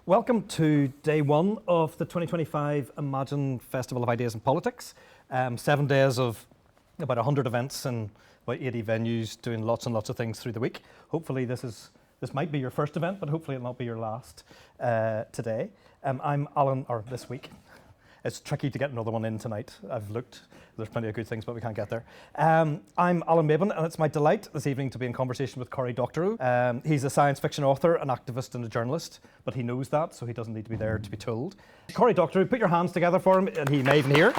Welcome to day one of the 2025 Imagine Festival of Ideas and Politics. 7 days of about 100 events and about 80 venues doing lots and lots of things through the week. Hopefully this might be your first event, but hopefully it'll not be your last today. I'm Alan, or this week. It's tricky to get another one in tonight. I've looked. There's plenty of good things, but we can't get there. I'm Alan Meban, and it's my delight this evening to be in conversation with Cory Doctorow. He's a science fiction author, an activist, and a journalist, but he knows that, so he doesn't need to be there to be told. Cory Doctorow, put your hands together for him, and he may even hear.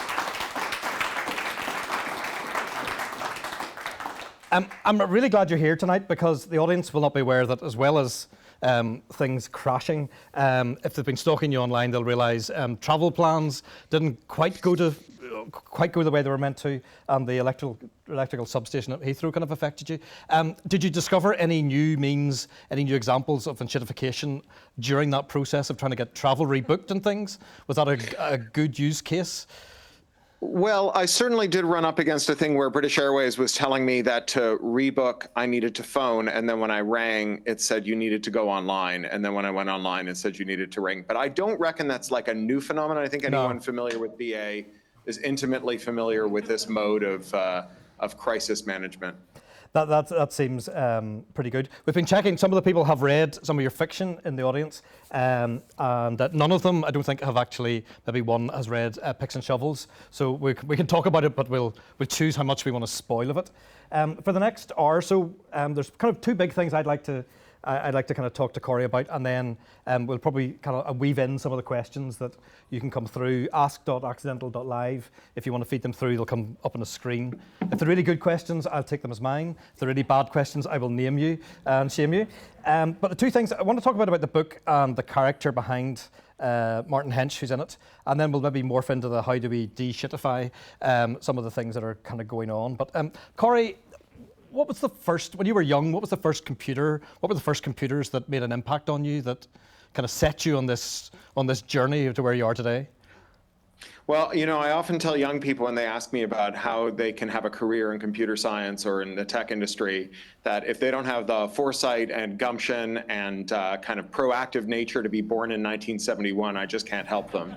I'm really glad you're here tonight because the audience will not be aware that, as well as things crashing, if they've been stalking you online, they'll realise travel plans didn't quite go the way they were meant to, and the electrical substation at Heathrow kind of affected you. Did you discover any new means, any new examples of enshittification during that process of trying to get travel rebooked and things? Was that a good use case? Well, I certainly did run up against a thing where British Airways was telling me that to rebook, I needed to phone. And then when I rang, it said you needed to go online. And then when I went online, it said you needed to ring. But I don't reckon that's like a new phenomenon. I think anyone familiar with BA is intimately familiar with this mode of crisis management. That seems pretty good. We've been checking. Some of the people have read some of your fiction in the audience, and none of them, I don't think, have actually. Maybe one has read Picks and Shovels. So we can talk about it, but we'll choose how much we want to spoil of it. For the next hour or so, there's kind of two big things I'd like to kind of talk to Cory about, and then we'll probably kind of weave in some of the questions that you can come through. Ask.accidental.live. If you want to feed them through, they'll come up on the screen. If they're really good questions, I'll take them as mine. If they're really bad questions, I will name you and shame you. But the two things I want to talk about the book and the character behind Martin Hench, who's in it, and then we'll maybe morph into the how do we de-shittify some of the things that are kind of going on. But Cory, what was the first, when you were young, what were the first computers that made an impact on you, that kind of set you on this journey to where you are today? Well, I often tell young people when they ask me about how they can have a career in computer science or in the tech industry, that if they don't have the foresight and gumption and kind of proactive nature to be born in 1971, I just can't help them.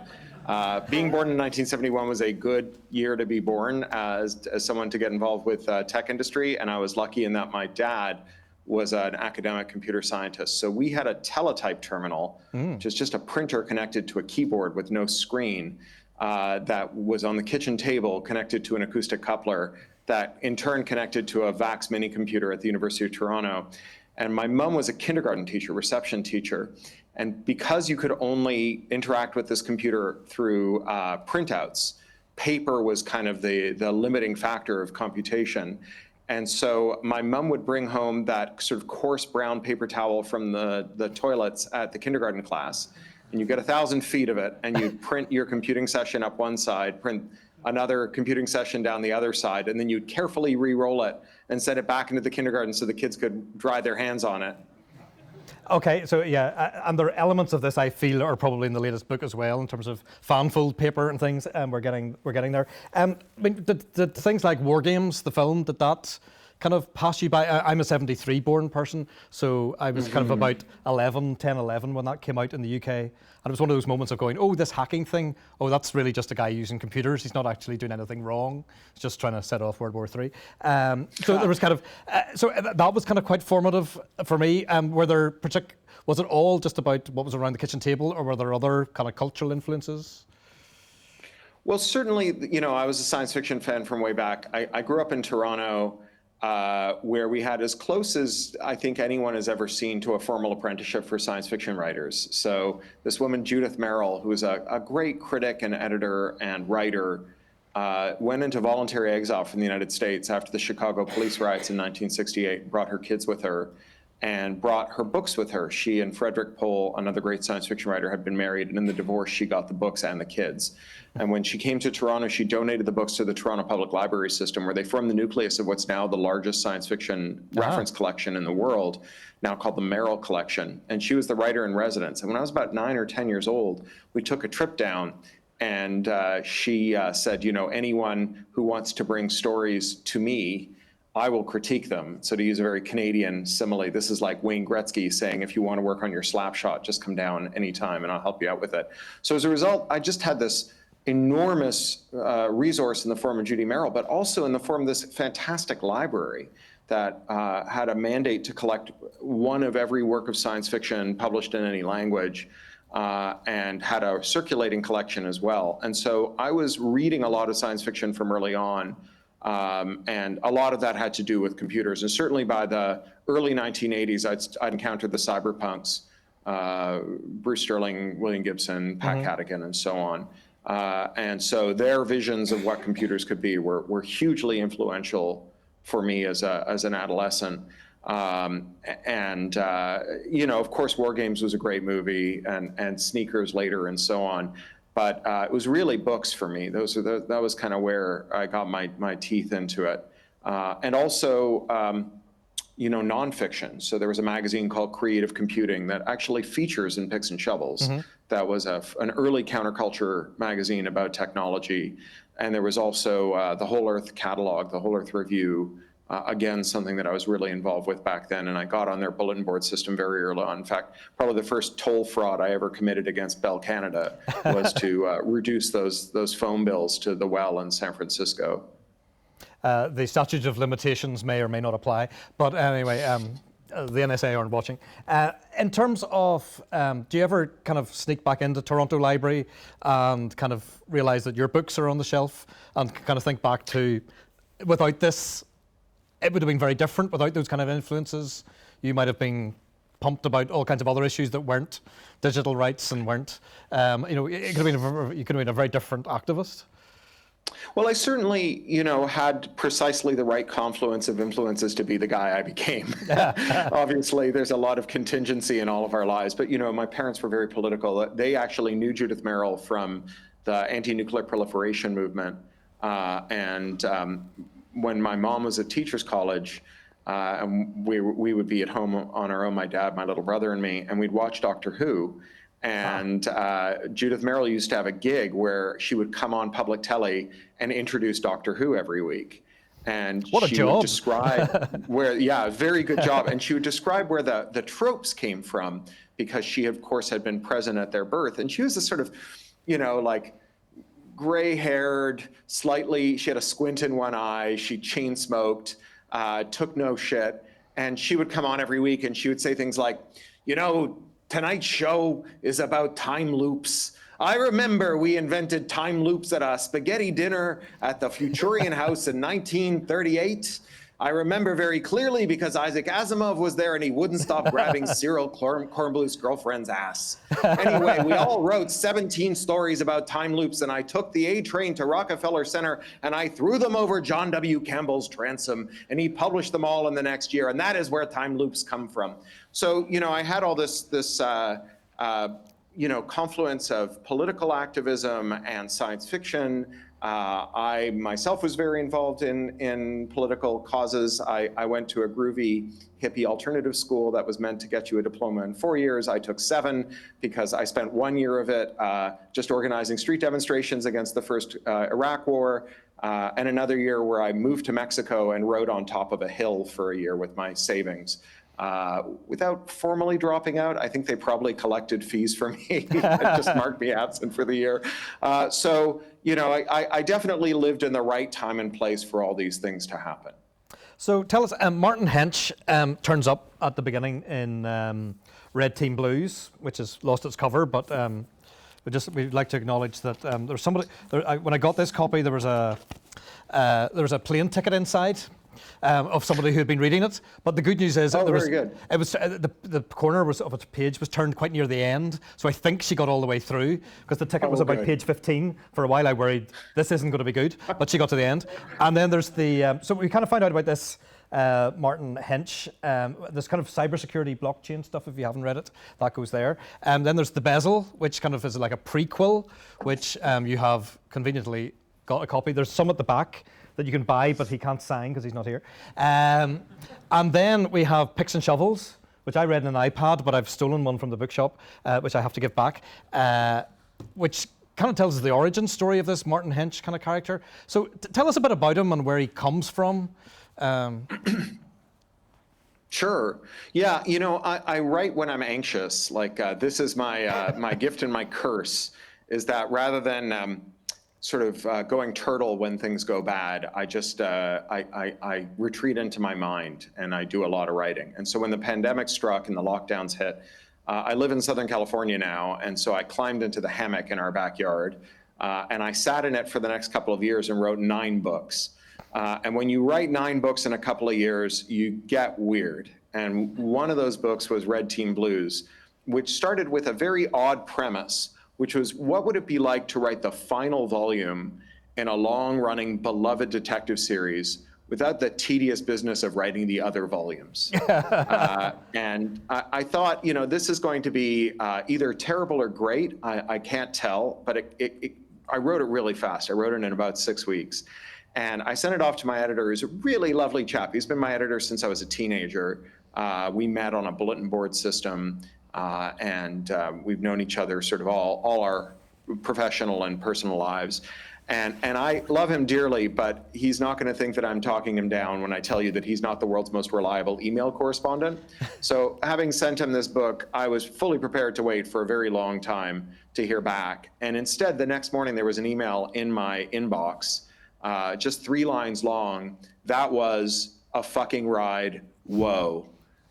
Being born in 1971 was a good year to be born as someone to get involved with tech industry, and I was lucky in that my dad was an academic computer scientist. So we had a teletype terminal, which is just a printer connected to a keyboard with no screen, that was on the kitchen table connected to an acoustic coupler that in turn connected to a VAX mini computer at the University of Toronto. And my mom was a kindergarten teacher, reception teacher. And because you could only interact with this computer through printouts, paper was kind of the limiting factor of computation. And so my mom would bring home that sort of coarse brown paper towel from the toilets at the kindergarten class. And you get 1,000 feet of it, and you print your computing session up one side, print another computing session down the other side, and then you'd carefully re-roll it and send it back into the kindergarten so the kids could dry their hands on it. Okay, so yeah, and there are elements of this I feel are probably in the latest book as well in terms of fanfold paper and things. We're getting there. I mean, did things like War Games, the film, did that kind of pass you by? I'm a 73 born person, so I was kind of about 10, 11 when that came out in the UK. And it was one of those moments of going, oh, this hacking thing, oh, that's really just a guy using computers. He's not actually doing anything wrong. He's just trying to set off World War III. So there was kind of, that was kind of quite formative for me. Was it all just about what was around the kitchen table, or were there other kind of cultural influences? Well, certainly, I was a science fiction fan from way back. I grew up in Toronto, where we had as close as I think anyone has ever seen to a formal apprenticeship for science fiction writers. So this woman, Judith Merrill, who is a great critic and editor and writer, went into voluntary exile from the United States after the Chicago police riots in 1968, brought her kids with her, and brought her books with her. She and Frederick Pohl, another great science fiction writer, had been married, and in the divorce, she got the books and the kids. And when she came to Toronto, she donated the books to the Toronto Public Library System, where they formed the nucleus of what's now the largest science fiction reference collection in the world, now called the Merrill Collection. And she was the writer in residence. And when I was about 9 or 10 years old, we took a trip down, and she said, anyone who wants to bring stories to me, I will critique them. So to use a very Canadian simile, this is like Wayne Gretzky saying, if you want to work on your slap shot, just come down anytime and I'll help you out with it. So as a result, I just had this enormous resource in the form of Judy Merrill, but also in the form of this fantastic library that had a mandate to collect one of every work of science fiction published in any language, and had a circulating collection as well. And so I was reading a lot of science fiction from early on, and a lot of that had to do with computers. And certainly by the early 1980s, I'd encountered the cyberpunks, Bruce Sterling, William Gibson, Pat Cadigan, and so on. And so their visions of what computers could be were hugely influential for me as an adolescent. And of course, War Games was a great movie, and Sneakers later, and so on. But it was really books for me. That was kind of where I got my teeth into it. And also, nonfiction. So there was a magazine called Creative Computing that actually features in Picks and Shovels. That was an early counterculture magazine about technology. And there was also the Whole Earth catalog, the Whole Earth Review, again, something that I was really involved with back then. And I got on their bulletin board system very early on. In fact, probably the first toll fraud I ever committed against Bell Canada was to reduce those phone bills to the well in San Francisco. The statute of limitations may or may not apply. But anyway, the NSA aren't watching. In terms of, do you ever kind of sneak back into Toronto Library and kind of realize that your books are on the shelf and kind of think back to, without this, it would have been very different. Without those kind of influences, you might have been pumped about all kinds of other issues that weren't digital rights and weren't, you could have been a very different activist. Well, I certainly, had precisely the right confluence of influences to be the guy I became. Obviously, there's a lot of contingency in all of our lives, but, my parents were very political. They actually knew Judith Merrill from the anti-nuclear proliferation movement. When my mom was at Teachers College, and we would be at home on our own, my dad, my little brother, and me, and we'd watch Doctor Who. And Judith Merrill used to have a gig where she would come on public telly and introduce Doctor Who every week. And what a she job. would describe very good job. And she would describe where the tropes came from, because she, of course, had been present at their birth. And she was this sort of, like gray-haired, she had a squint in one eye, she chain smoked, took no shit. And she would come on every week and she would say things like, tonight's show is about time loops. I remember we invented time loops at a spaghetti dinner at the Futurian House in 1938. I remember very clearly because Isaac Asimov was there and he wouldn't stop grabbing Cyril Kornbluth's girlfriend's ass. Anyway, we all wrote 17 stories about time loops, and I took the A train to Rockefeller Center and I threw them over John W. Campbell's transom, and he published them all in the next year, and that is where time loops come from. So, I had all this confluence of political activism and science fiction. I myself was very involved in political causes. I went to a groovy hippie alternative school that was meant to get you a diploma in 4 years. I took 7 because I spent 1 year of it just organizing street demonstrations against the first Iraq War, and another year where I moved to Mexico and rode on top of a hill for a year with my savings. Without formally dropping out. I think they probably collected fees from me and just marked me absent for the year. So, I definitely lived in the right time and place for all these things to happen. So tell us, Martin Hench turns up at the beginning in Red Team Blues, which has lost its cover, but we'd like to acknowledge that there's somebody. When I got this copy, there was a plane ticket inside. Of somebody who had been reading it, but the good news is it was the corner of its page was turned quite near the end, so I think she got all the way through, because the ticket was about page 15. For a while I worried this isn't going to be good, but she got to the end. And then there's so we kind of found out about this Martin Hench, this kind of cybersecurity blockchain stuff. If you haven't read it, that goes there. And then there's the Bezzle, which kind of is like a prequel, which you have conveniently got a copy. There's some at the back that you can buy, but he can't sign because he's not here. And then we have Picks and Shovels, which I read in an iPad, but I've stolen one from the bookshop, which I have to give back, which kind of tells us the origin story of this Martin Hench kind of character. So tell us a bit about him and where he comes from, Sure. Yeah. You know, I write when I'm anxious. Like this is my my gift and my curse is that rather than sort of going turtle when things go bad, I just I retreat into my mind and I do a lot of writing. And so when the pandemic struck and the lockdowns hit, I live in Southern California now, and so I climbed into the hammock in our backyard, and I sat in it for the next couple of years and wrote 9 books. And when you write 9 books in a couple of years, you get weird. And one of those books was Red Team Blues, which started with a very odd premise, which was what would it be like to write the final volume in a long-running, beloved detective series without the tedious business of writing the other volumes. And I thought, you know, this is going to be either terrible or great. I can't tell, but I wrote it really fast. I wrote it in about 6 weeks. And I sent it off to my editor, who's a really lovely chap. He's been my editor since I was a teenager. We met on a bulletin board system, and we've known each other sort of all our professional and personal lives. And I love him dearly, but he's not going to think that I'm talking him down when I tell you that he's not the world's most reliable email correspondent. So having sent him this book, I was fully prepared to wait for a very long time to hear back. And instead, the next morning, there was an email in my inbox, just 3 lines long. That was a fucking ride. Whoa.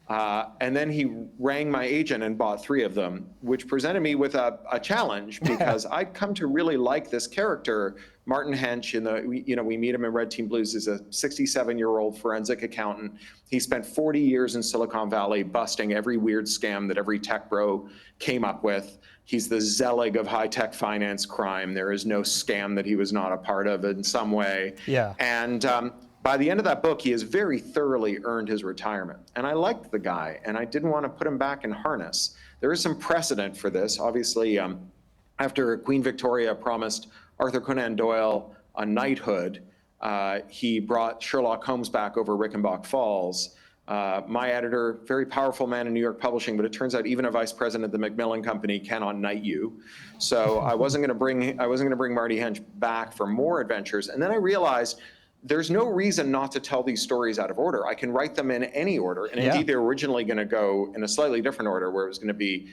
And then he rang my agent and bought 3 of them, which presented me with a challenge because I'd come to really like this character, Martin Hench. We meet him in Red Team Blues as a 67-year-old forensic accountant. He spent 40 years in Silicon Valley busting every weird scam that every tech bro came up with. He's the Zelig of high-tech finance crime. There is no scam that he was not a part of in some way. Yeah. And by the end of that book, he has very thoroughly earned his retirement. And I liked the guy, and I didn't want to put him back in harness. There is some precedent for this. Obviously, after Queen Victoria promised Arthur Conan Doyle a knighthood, he brought Sherlock Holmes back over Rickenbach Falls. My editor, very powerful man in New York publishing, but it turns out even a vice president of the Macmillan Company cannot knight you. So I wasn't going to bring Marty Hench back for more adventures. And then I realized there's no reason not to tell these stories out of order. I can write them in any order. And indeed, they were originally going to go in a slightly different order, where it was going to be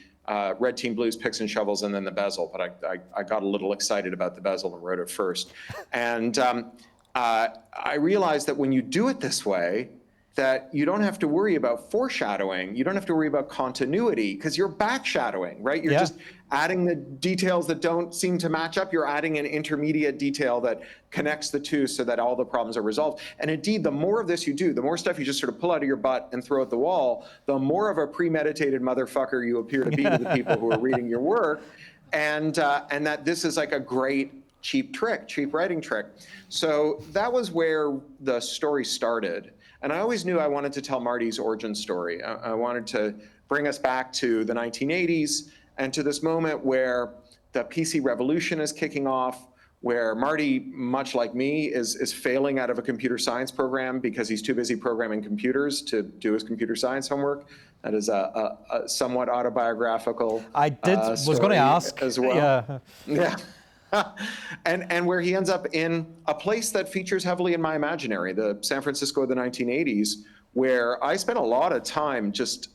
Red Team Blues, Picks and Shovels, and then the Bezzle. But I got a little excited about the Bezzle and wrote it first. And I realized that when you do it this way, that you don't have to worry about foreshadowing. You don't have to worry about continuity because you're backshadowing, right? You're just adding the details that don't seem to match up. You're adding an intermediate detail that connects the two so that all the problems are resolved. And indeed, the more of this you do, the more stuff you just sort of pull out of your butt and throw at the wall, the more of a premeditated motherfucker you appear to be to the people who are reading your work. And that this is like a great cheap writing trick. So that was where the story started. And I always knew I wanted to tell Marty's origin story. I wanted to bring us back to the 1980s and to this moment where the PC revolution is kicking off, where Marty, much like me, is failing out of a computer science program because he's too busy programming computers to do his computer science homework. That is a somewhat autobiographical was going to ask as well. Yeah. And where he ends up in a place that features heavily in my imaginary, the San Francisco of the 1980s, where I spent a lot of time just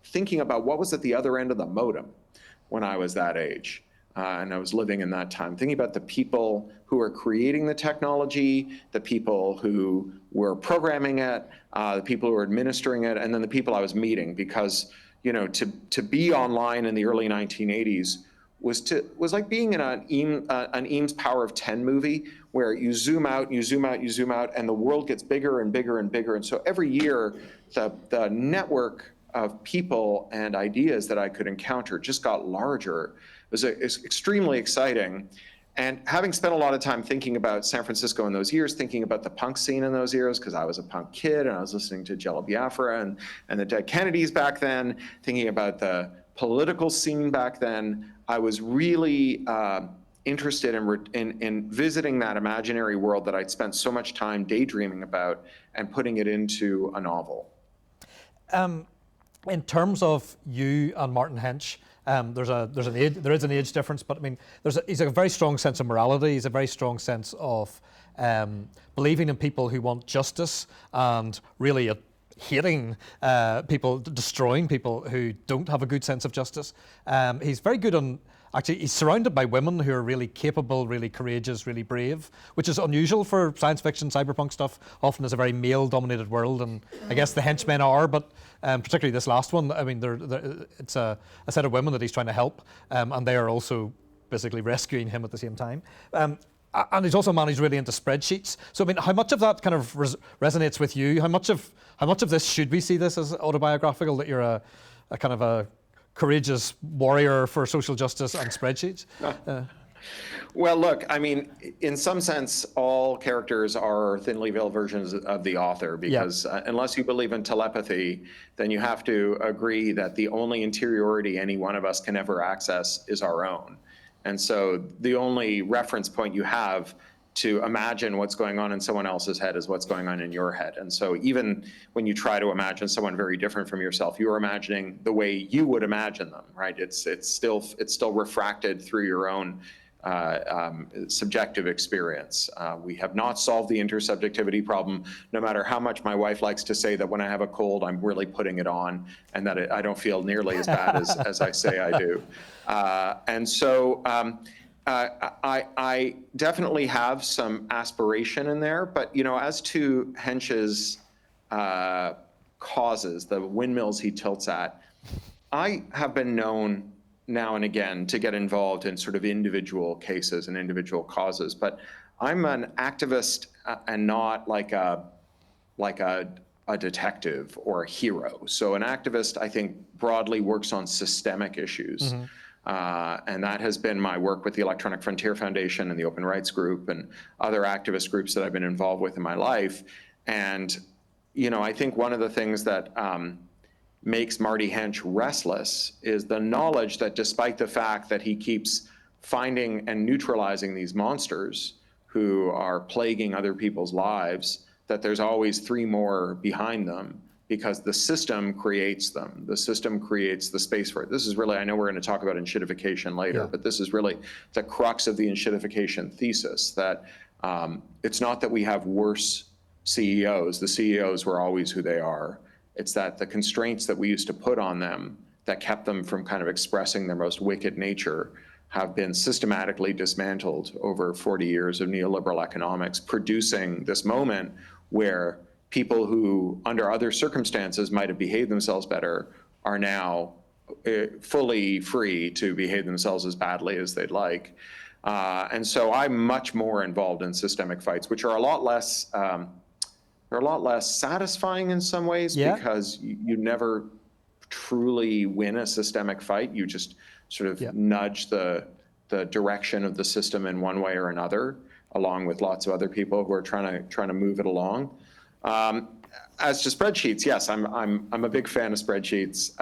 thinking about what was at the other end of the modem when I was that age. And I was living in that time, thinking about the people who were creating the technology, the people who were programming it, the people who were administering it, and then the people I was meeting. Because, you know, to be online in the early 1980s was like being in an Eames Power of 10 movie, where you zoom out, you zoom out, you zoom out, and the world gets bigger and bigger and bigger. And so every year, the network of people and ideas that I could encounter just got larger. It was extremely exciting. And having spent a lot of time thinking about San Francisco in those years, thinking about the punk scene in those years, because I was a punk kid and I was listening to Jello Biafra and the Dead Kennedys back then, thinking about the political scene back then, I was really interested in visiting that imaginary world that I'd spent so much time daydreaming about and putting it into a novel. In terms of you and Martin Hench, There is an age difference, but I mean, he's a very strong sense of morality. He's a very strong sense of believing in people who want justice and really hating people, destroying people who don't have a good sense of justice. He's very good on. Actually, he's surrounded by women who are really capable, really courageous, really brave, which is unusual for science fiction, cyberpunk stuff. Often is a very male-dominated world, and I guess the henchmen are, but particularly this last one, I mean, it's a set of women that he's trying to help, and they are also basically rescuing him at the same time. And he's also managed really into spreadsheets. So I mean, how much of that kind of resonates with you? How much of this should we see this as autobiographical? That you're a kind of a courageous warrior for social justice and spreadsheets? Well, look, I mean, in some sense, all characters are thinly veiled versions of the author, because unless you believe in telepathy, then you have to agree that the only interiority any one of us can ever access is our own. And so the only reference point you have to imagine what's going on in someone else's head is what's going on in your head. And so even when you try to imagine someone very different from yourself, you're imagining the way you would imagine them, right? It's still refracted through your own subjective experience. We have not solved the intersubjectivity problem, no matter how much my wife likes to say that when I have a cold, I'm really putting it on, and that I don't feel nearly as bad as I say I do. And so I definitely have some aspiration in there, but as to Hench's causes, the windmills he tilts at, I have been known now and again to get involved in sort of individual cases and individual causes, but I'm an activist and not like a detective or a hero. So an activist, I think, broadly works on systemic issues. And that has been my work with the Electronic Frontier Foundation and the Open Rights Group and other activist groups that I've been involved with in my life. And, I think one of the things that makes Marty Hench restless is the knowledge that despite the fact that he keeps finding and neutralizing these monsters who are plaguing other people's lives, that there's always three more behind them, because the system creates them. The system creates the space for it. This is really, I know we're going to talk about enshittification later, but this is really the crux of the enshittification thesis, that it's not that we have worse CEOs. The CEOs were always who they are. It's that the constraints that we used to put on them that kept them from kind of expressing their most wicked nature have been systematically dismantled over 40 years of neoliberal economics, producing this moment where people who, under other circumstances, might have behaved themselves better are now fully free to behave themselves as badly as they'd like. And so I'm much more involved in systemic fights, which are a lot less satisfying in some ways, because you never truly win a systemic fight. You just sort of nudge the direction of the system in one way or another, along with lots of other people who are trying to move it along. As to spreadsheets, yes, I'm a big fan of spreadsheets.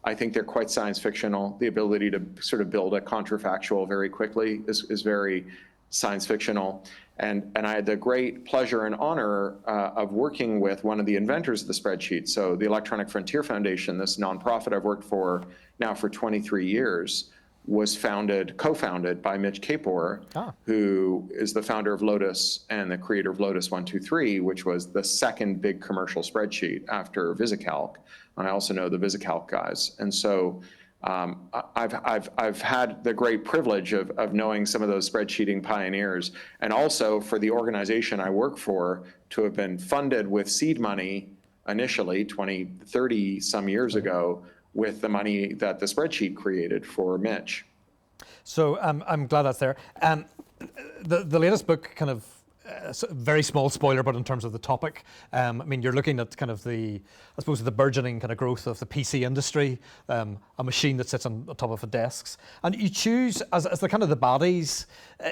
I think they're quite science fictional. The ability to sort of build a counterfactual very quickly is very science fictional. And I had the great pleasure and honor of working with one of the inventors of the spreadsheet. So the Electronic Frontier Foundation, this nonprofit I've worked for now for 23 years, was co-founded by Mitch Kapor, who is the founder of Lotus and the creator of Lotus 123, which was the second big commercial spreadsheet after VisiCalc. And I also know the VisiCalc guys. And so I've had the great privilege of knowing some of those spreadsheeting pioneers, and also for the organization I work for to have been funded with seed money initially 20, 30 some years ago, with the money that the spreadsheet created for Mitch. So I'm glad that's there. The latest book, kind of very small spoiler, but in terms of the topic, I mean, you're looking at kind of the burgeoning kind of growth of the PC industry, a machine that sits on top of the desks. And you choose, as the kind of the baddies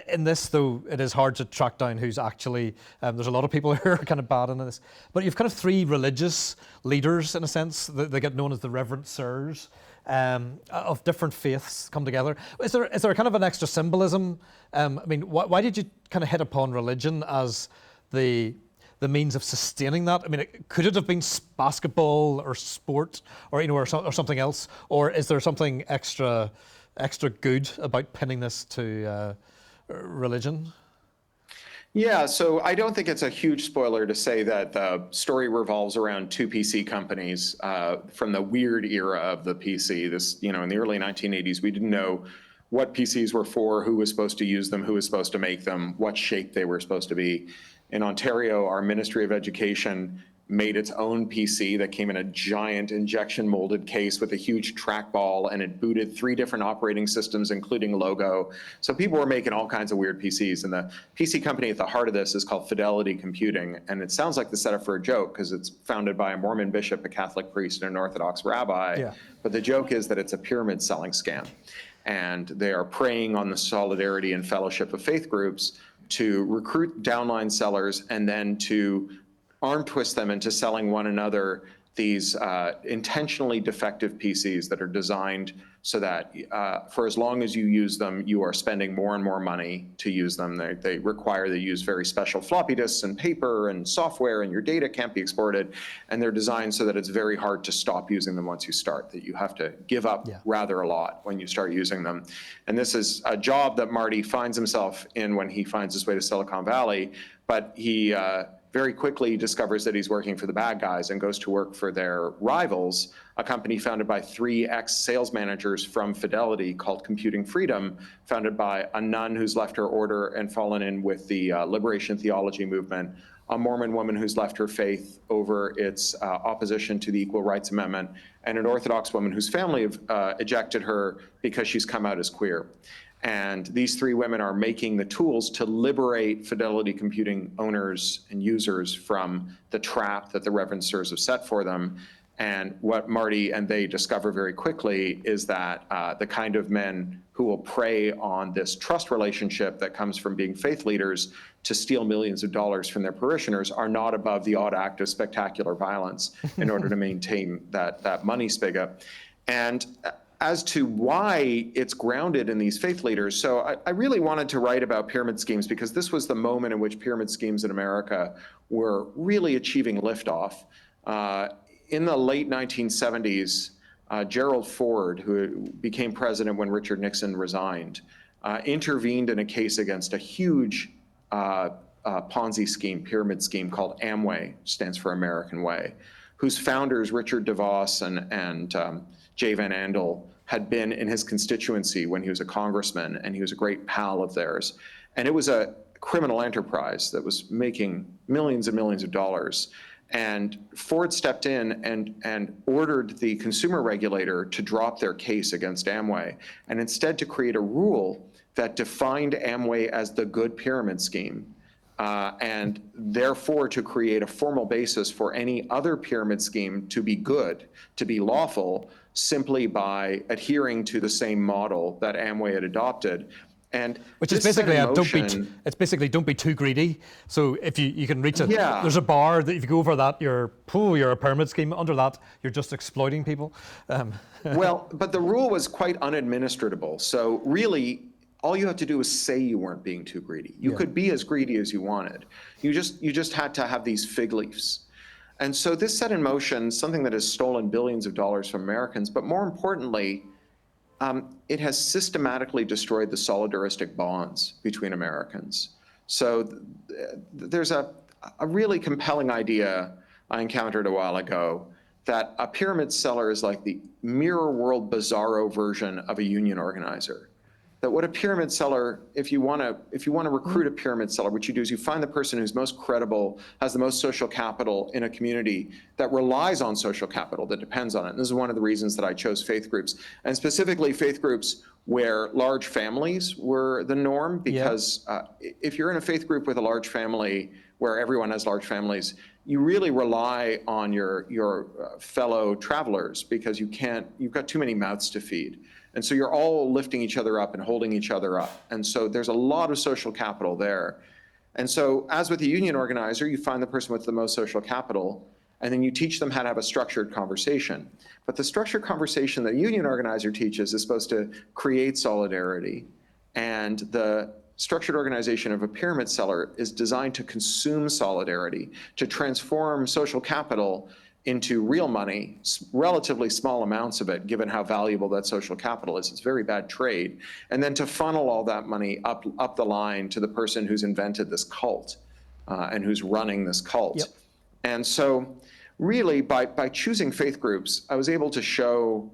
in this, though it is hard to track down who's actually, there's a lot of people who are kind of bad in this, but you've kind of three religious leaders, in a sense, they get known as the Reverend Sirs, of different faiths come together. Is there kind of an extra symbolism? I mean, why did you kind of hit upon religion as the the means of sustaining that? I mean, could it have been basketball or sport, or or something else, or is there something extra good about pinning this to religion? Yeah, so I don't think it's a huge spoiler to say that the story revolves around two PC companies from the weird era of the PC. In the early 1980s, we didn't know what PCs were for, who was supposed to use them, who was supposed to make them, what shape they were supposed to be. In Ontario, our Ministry of Education made its own PC that came in a giant injection molded case with a huge trackball, and it booted 3 different operating systems, including Logo. So people were making all kinds of weird PCs, and the PC company at the heart of this is called Fidelity Computing, and it sounds like the setup for a joke because it's founded by a Mormon bishop, a Catholic priest, and an Orthodox rabbi. Yeah. But the joke is that it's a pyramid selling scam, and they are preying on the solidarity and fellowship of faith groups to recruit downline sellers and then to arm twist them into selling one another these intentionally defective PCs that are designed so that for as long as you use them, you are spending more and more money to use them. They require they use very special floppy disks and paper and software, and your data can't be exported. And they're designed so that it's very hard to stop using them once you start, that you have to give up rather a lot when you start using them. And this is a job that Marty finds himself in when he finds his way to Silicon Valley, but he very quickly discovers that he's working for the bad guys and goes to work for their rivals, a company founded by 3 ex-sales managers from Fidelity called Computing Freedom, founded by a nun who's left her order and fallen in with the liberation theology movement, a Mormon woman who's left her faith over its opposition to the Equal Rights Amendment, and an Orthodox woman whose family ejected her because she's come out as queer. And these 3 women are making the tools to liberate Fidelity Computing owners and users from the trap that the reverencers have set for them. And what Marty and they discover very quickly is that the kind of men who will prey on this trust relationship that comes from being faith leaders to steal millions of dollars from their parishioners are not above the odd act of spectacular violence in order to maintain that money spigot. And as to why it's grounded in these faith leaders, so I really wanted to write about pyramid schemes because this was the moment in which pyramid schemes in America were really achieving liftoff. In the late 1970s, Gerald Ford, who became president when Richard Nixon resigned, intervened in a case against a huge Ponzi scheme, pyramid scheme called Amway, stands for American Way, whose founders, Richard DeVos and Jay Van Andel, had been in his constituency when he was a congressman, and he was a great pal of theirs. And it was a criminal enterprise that was making millions and millions of dollars. And Ford stepped in and ordered the consumer regulator to drop their case against Amway, and instead to create a rule that defined Amway as the good pyramid scheme, and therefore to create a formal basis for any other pyramid scheme to be good, to be lawful, simply by adhering to the same model that Amway had adopted. And which is basically don't be too greedy. So if you can reach it, there's a bar that if you go over that, you're a pyramid scheme. Under that, you're just exploiting people. Well, but the rule was quite unadministratable. So really, all you had to do was say you weren't being too greedy. You could be as greedy as you wanted. You just had to have these fig leaves. And so this set in motion something that has stolen billions of dollars from Americans, but more importantly, it has systematically destroyed the solidaristic bonds between Americans. So there's a really compelling idea I encountered a while ago that a pyramid seller is like the mirror world bizarro version of a union organizer. That what a pyramid seller, if you want to recruit a pyramid seller, what you do is you find the person who's most credible, has the most social capital in a community that relies on social capital, that depends on it. And this is one of the reasons that I chose faith groups, and specifically faith groups where large families were the norm, because if you're in a faith group with a large family, where everyone has large families, you really rely on your fellow travelers because you've got too many mouths to feed. And so you're all lifting each other up and holding each other up. And so there's a lot of social capital there. And so as with a union organizer, you find the person with the most social capital, and then you teach them how to have a structured conversation. But the structured conversation that a union organizer teaches is supposed to create solidarity. And the structured organization of a pyramid seller is designed to consume solidarity, to transform social capital into real money, relatively small amounts of it, given how valuable that social capital is. It's very bad trade. And then to funnel all that money up the line to the person who's invented this cult and who's running this cult. Yep. And so really, by choosing faith groups, I was able to show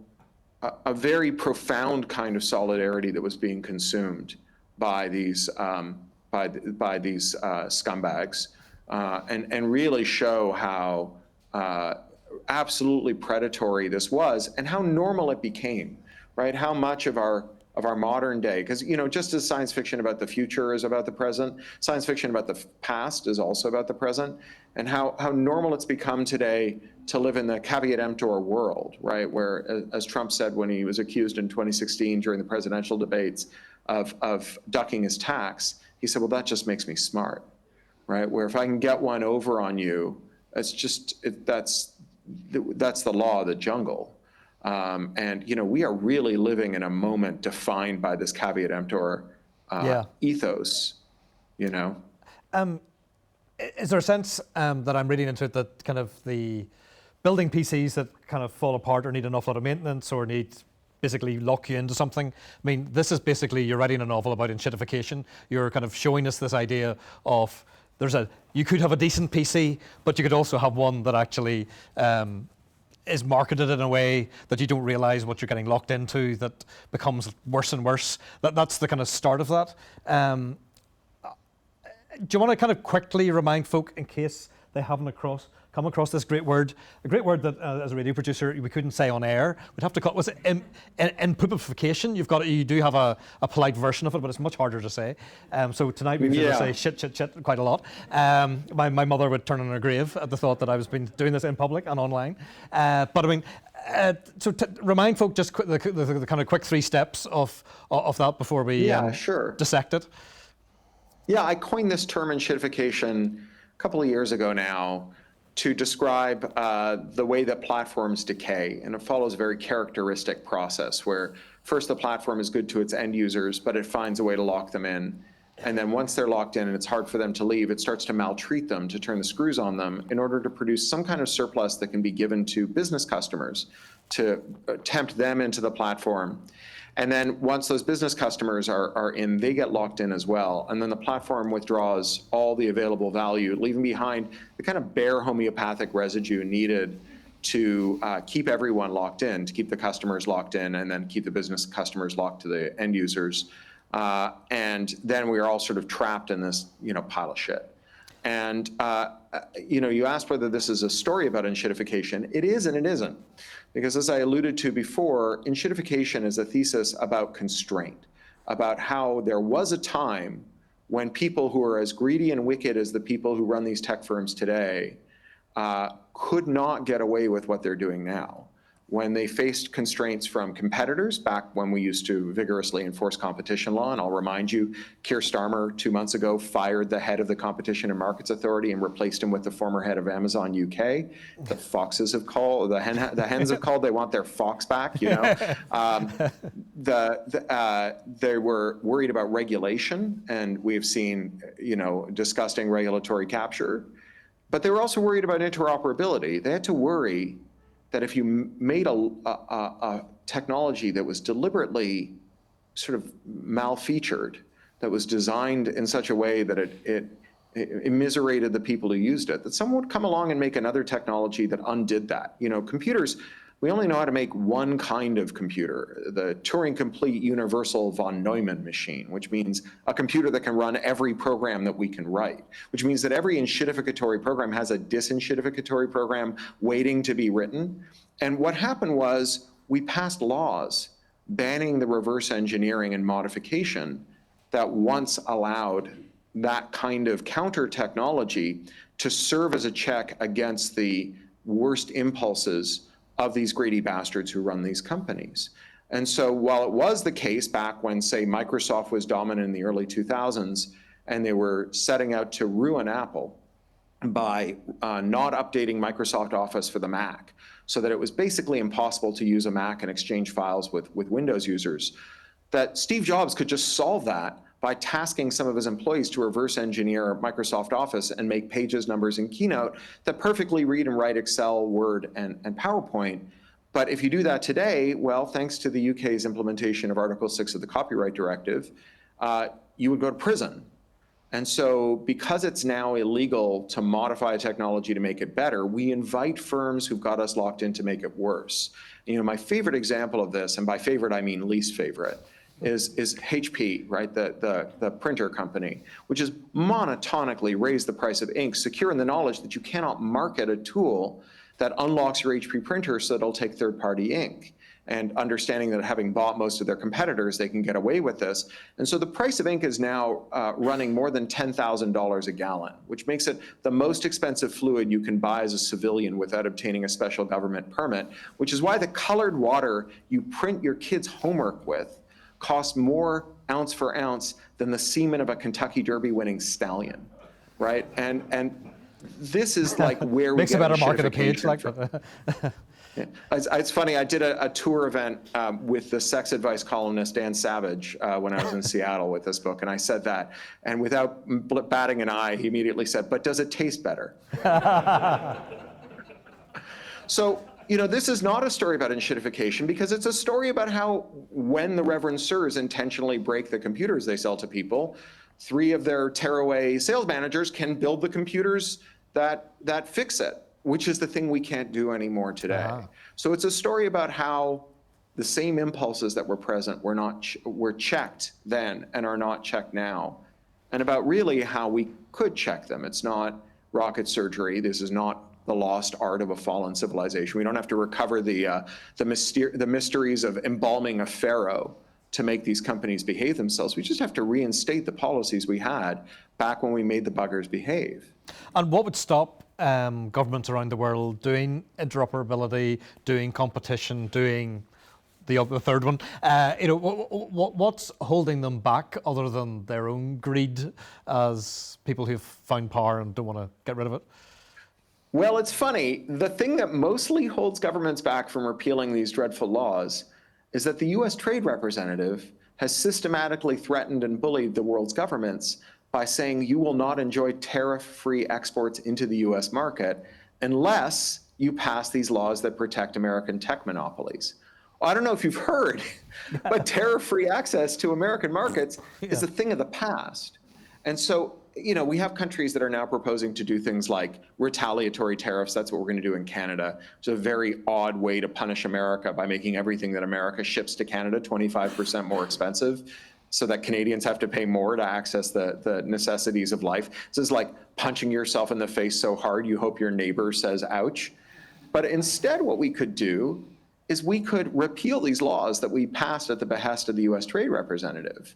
a very profound kind of solidarity that was being consumed by these scumbags, and really show how absolutely predatory this was and how normal it became, right? How much of our modern day, because just as science fiction about the future is about the present, science fiction about the past is also about the present, and how normal it's become today to live in the caveat emptor world, right? Where, as Trump said when he was accused in 2016 during the presidential debates of ducking his tax, he said, well, that just makes me smart, right? Where if I can get one over on you, it's just, that's the law of the jungle. And we are really living in a moment defined by this caveat emptor ethos, Is there a sense that I'm reading into it that kind of the building PCs that kind of fall apart or need an awful lot of maintenance or need basically lock you into something? I mean, this is basically, you're writing a novel about enshittification. You're kind of showing us this idea of you could have a decent PC, but you could also have one that actually is marketed in a way that you don't realize what you're getting locked into, that becomes worse and worse. That's the kind of start of that. Do you want to kind of quickly remind folk, in case they haven't come across this great word, a great word that as a radio producer we couldn't say on air. We'd have to call it, was it inpupification? You do have a polite version of it, but it's much harder to say. So tonight we're going to say shit quite a lot. My mother would turn on her grave at the thought that I was been doing this in public and online. But I mean, remind folk just the kind of quick 3 steps of that before we dissect it. Yeah, I coined this term enshittification a couple of years ago now to describe the way that platforms decay. And it follows a very characteristic process where first the platform is good to its end users, but it finds a way to lock them in. And then once they're locked in and it's hard for them to leave, it starts to maltreat them, to turn the screws on them in order to produce some kind of surplus that can be given to business customers to tempt them into the platform. And then once those business customers are in, they get locked in as well. And then the platform withdraws all the available value, leaving behind the kind of bare homeopathic residue needed to keep everyone locked in, to keep the customers locked in, and then keep the business customers locked to the end users. And then we are all sort of trapped in this, pile of shit. And, you asked whether this is a story about enshittification. It is and it isn't. Because as I alluded to before, enshittification is a thesis about constraint, about how there was a time when people who are as greedy and wicked as the people who run these tech firms today could not get away with what they're doing now. When they faced constraints from competitors, back when we used to vigorously enforce competition law, and I'll remind you, Keir Starmer 2 months ago fired the head of the Competition and Markets Authority and replaced him with the former head of Amazon UK. The foxes have called, the hens have called, they want their fox back, They were worried about regulation, and we've seen, disgusting regulatory capture. But they were also worried about interoperability. They had to worry that if you made a technology that was deliberately sort of malfeatured, that was designed in such a way that it immiserated the people who used it, that someone would come along and make another technology that undid that. Computers, we only know how to make one kind of computer, the Turing-complete universal von Neumann machine, which means a computer that can run every program that we can write, which means that every enshittificatory program has a disenshittificatory program waiting to be written. And what happened was we passed laws banning the reverse engineering and modification that once allowed that kind of counter technology to serve as a check against the worst impulses of these greedy bastards who run these companies. And so while it was the case back when, say, Microsoft was dominant in the early 2000s, and they were setting out to ruin Apple by not updating Microsoft Office for the Mac, so that it was basically impossible to use a Mac and exchange files with Windows users, that Steve Jobs could just solve that by tasking some of his employees to reverse engineer Microsoft Office and make pages, numbers, and Keynote that perfectly read and write Excel, Word, and PowerPoint. But if you do that today, well, thanks to the UK's implementation of Article 6 of the Copyright Directive, you would go to prison. And so because it's now illegal to modify a technology to make it better, we invite firms who've got us locked in to make it worse. You know, my favorite example of this, and by favorite I mean least favorite, is HP, right, the printer company, which has monotonically raised the price of ink, secure in the knowledge that you cannot market a tool that unlocks your HP printer so that it'll take third-party ink, and understanding that having bought most of their competitors, they can get away with this. And so the price of ink is now running more than $10,000 a gallon, which makes it the most expensive fluid you can buy as a civilian without obtaining a special government permit, which is why the colored water you print your kids' homework with costs more ounce for ounce than the semen of a Kentucky Derby winning stallion, right? And this is like where we makes a better market page like that. Yeah. It's funny, I did a tour event with the sex advice columnist Dan Savage when I was in Seattle with this book, and I said that, and without batting an eye, he immediately said, "But does it taste better?" So, you know, this is not a story about enshittification, because it's a story about how, when the Reverend Sirs intentionally break the computers they sell to people, 3 of their tearaway sales managers can build the computers that fix it, which is the thing we can't do anymore today. So it's a story about how the same impulses that were present were checked then and are not checked now, and about really how we could check them. It's not rocket surgery. This is not the lost art of a fallen civilization. We don't have to recover the mysteries of embalming a pharaoh to make these companies behave themselves. We just have to reinstate the policies we had back when we made the buggers behave. And what would stop governments around the world doing interoperability, doing competition, doing the third one? You know, what's holding them back other than their own greed as people who've found power and don't want to get rid of it? Well, it's funny. The thing that mostly holds governments back from repealing these dreadful laws is that the US Trade Representative has systematically threatened and bullied the world's governments by saying you will not enjoy tariff-free exports into the US market unless you pass these laws that protect American tech monopolies. Well, I don't know if you've heard, but tariff-free access to American markets is a thing of the past. And so, you know, we have countries that are now proposing to do things like retaliatory tariffs. That's what we're going to do in Canada. It's a very odd way to punish America by making everything that America ships to Canada 25% more expensive, so that Canadians have to pay more to access the necessities of life. This is like punching yourself in the face so hard you hope your neighbor says ouch. But instead, what we could do is we could repeal these laws that we passed at the behest of the US Trade Representative.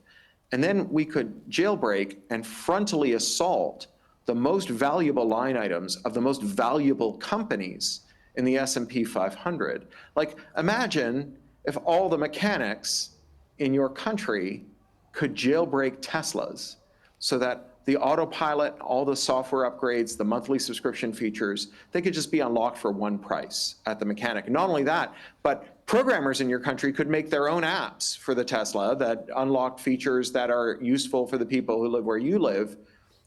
And then we could jailbreak and frontally assault the most valuable line items of the most valuable companies in the S&P 500. Like, imagine if all the mechanics in your country could jailbreak Teslas so that the autopilot, all the software upgrades, the monthly subscription features, they could just be unlocked for one price at the mechanic. And not only that, but programmers in your country could make their own apps for the Tesla that unlock features that are useful for the people who live where you live,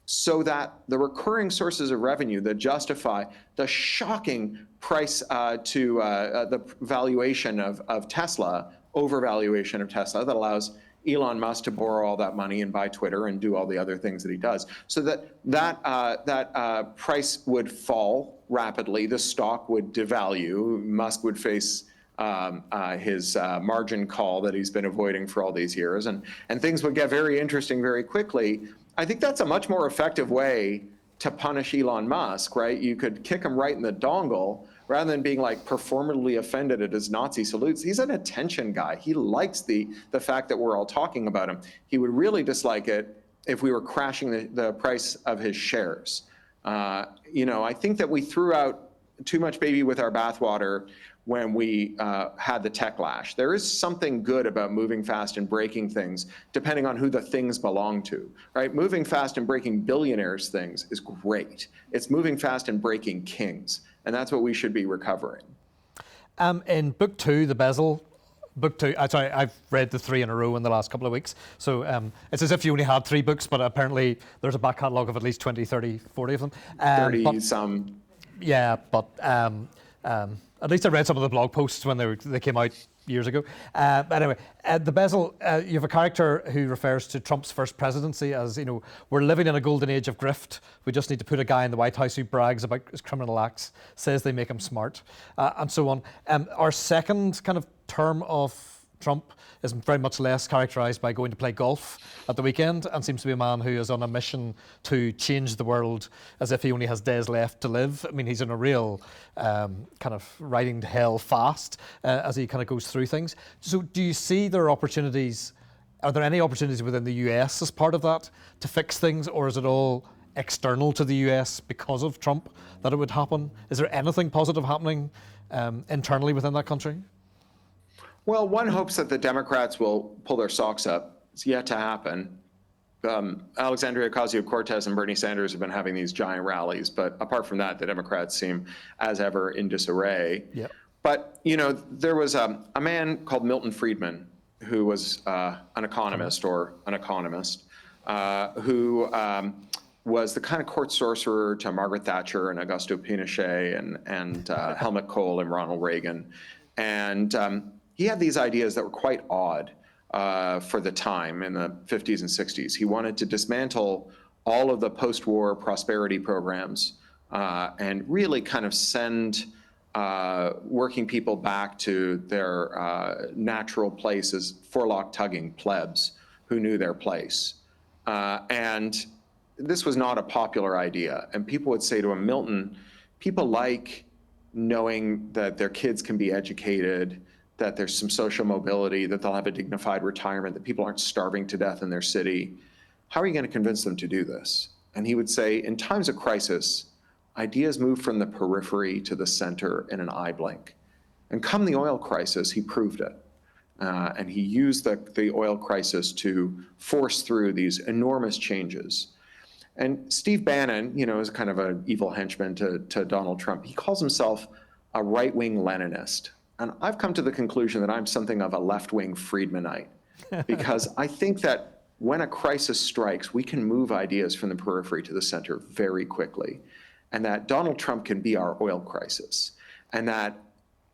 so that the recurring sources of revenue that justify the shocking price to the valuation of Tesla, overvaluation of Tesla, that allows Elon Musk to borrow all that money and buy Twitter and do all the other things that he does, so that price would fall rapidly, the stock would devalue, Musk would face his margin call that he's been avoiding for all these years, and things would get very interesting very quickly. I think that's a much more effective way to punish Elon Musk, right? You could kick him right in the dongle, rather than being like performatively offended at his Nazi salutes. He's an attention guy. He likes the fact that we're all talking about him. He would really dislike it if we were crashing the price of his shares. You know, I think that we threw out too much baby with our bathwater when we had the tech lash. There is something good about moving fast and breaking things, depending on who the things belong to, right? Moving fast and breaking billionaires' things is great. It's moving fast and breaking kings, and that's what we should be recovering. In book 2, the Bezzle book 2. Sorry, I've read the 3 in a row in the last couple of weeks. So it's as if you only had 3 books, but apparently there's a back catalogue of at least 20, 30, 40 of them. 30 some. Yeah, but at least I read some of the blog posts when they came out years ago. But anyway, the Bezzle, you have a character who refers to Trump's first presidency as, we're living in a golden age of grift. We just need to put a guy in the White House who brags about his criminal acts, says they make him smart, and so on. Our second kind of term of Trump is very much less characterised by going to play golf at the weekend and seems to be a man who is on a mission to change the world as if he only has days left to live. I mean, he's in a real kind of riding to hell fast as he kind of goes through things. So do you see there are opportunities, are there any opportunities within the US as part of that to fix things, or is it all external to the US because of Trump that it would happen? Is there anything positive happening internally within that country? Well, one hopes that the Democrats will pull their socks up. It's yet to happen. Alexandria Ocasio-Cortez and Bernie Sanders have been having these giant rallies, but apart from that, the Democrats seem, as ever, in disarray. Yep. But, there was a man called Milton Friedman, who was an economist or an economist, who was the kind of court sorcerer to Margaret Thatcher and Augusto Pinochet and Helmut Kohl and Ronald Reagan. And he had these ideas that were quite odd for the time in the 50s and 60s. He wanted to dismantle all of the post-war prosperity programs and really kind of send working people back to their natural place as forelock-tugging plebs who knew their place. And this was not a popular idea. And people would say to him, Milton, people like knowing that their kids can be educated, that there's some social mobility, that they'll have a dignified retirement, that people aren't starving to death in their city. How are you going to convince them to do this? And he would say, in times of crisis, ideas move from the periphery to the center in an eye blink. And come the oil crisis, he proved it. And he used the oil crisis to force through these enormous changes. And Steve Bannon, is kind of an evil henchman to Donald Trump. He calls himself a right-wing Leninist. And I've come to the conclusion that I'm something of a left-wing Friedmanite, because I think that when a crisis strikes, we can move ideas from the periphery to the center very quickly, and that Donald Trump can be our oil crisis, and that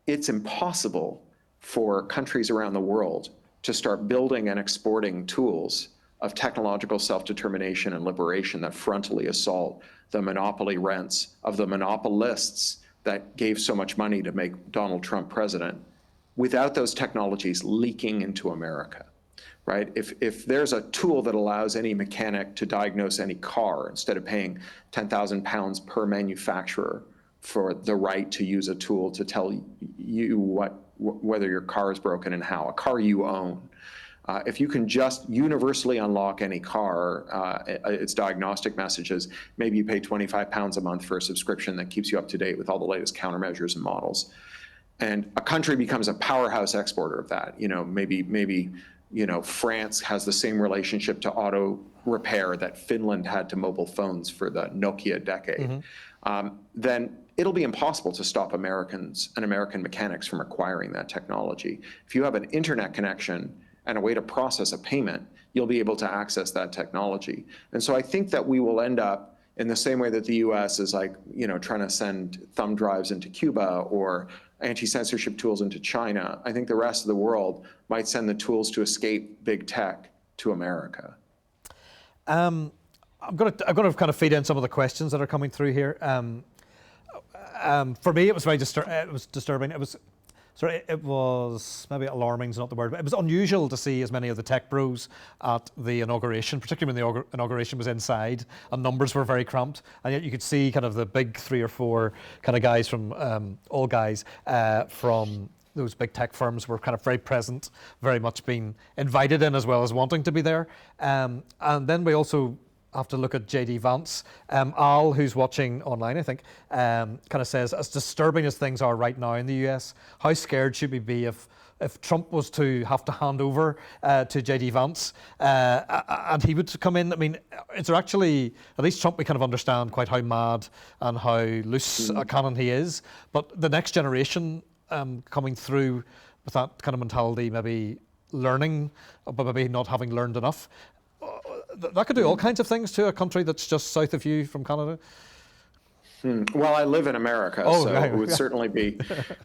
it's impossible for countries around the world to start building and exporting tools of technological self-determination and liberation that frontally assault the monopoly rents of the monopolists that gave so much money to make Donald Trump president, without those technologies leaking into America, right? If there's a tool that allows any mechanic to diagnose any car instead of paying 10,000 pounds per manufacturer for the right to use a tool to tell you whether your car is broken and how, a car you own. If you can just universally unlock any car, its diagnostic messages, maybe you pay 25 pounds a month for a subscription that keeps you up to date with all the latest countermeasures and models. And a country becomes a powerhouse exporter of that. Maybe France has the same relationship to auto repair that Finland had to mobile phones for the Nokia decade. Mm-hmm. Then it'll be impossible to stop Americans and American mechanics from acquiring that technology. If you have an internet connection and a way to process a payment, you'll be able to access that technology. And so I think that we will end up in the same way that the US is trying to send thumb drives into Cuba or anti-censorship tools into China. I think the rest of the world might send the tools to escape big tech to America. I'm going to kind of feed in some of the questions that are coming through here. For me, it was very disturbing. It was maybe alarming is not the word, but it was unusual to see as many of the tech bros at the inauguration, particularly when the inauguration was inside and numbers were very cramped. And yet you could see kind of the big 3 or 4 kind of guys from, all guys from those big tech firms were kind of very present, very much being invited in as well as wanting to be there. And then we also have to look at J.D. Vance. Al, who's watching online, I think, kind of says, as disturbing as things are right now in the US, how scared should we be if Trump was to have to hand over to J.D. Vance and he would come in? I mean, is there actually, at least Trump, we kind of understand quite how mad and how loose a cannon he is, but the next generation coming through with that kind of mentality, maybe learning, but maybe not having learned enough. That could do all kinds of things to a country that's just south of you from Canada. Well, I live in America, so right. it would certainly be,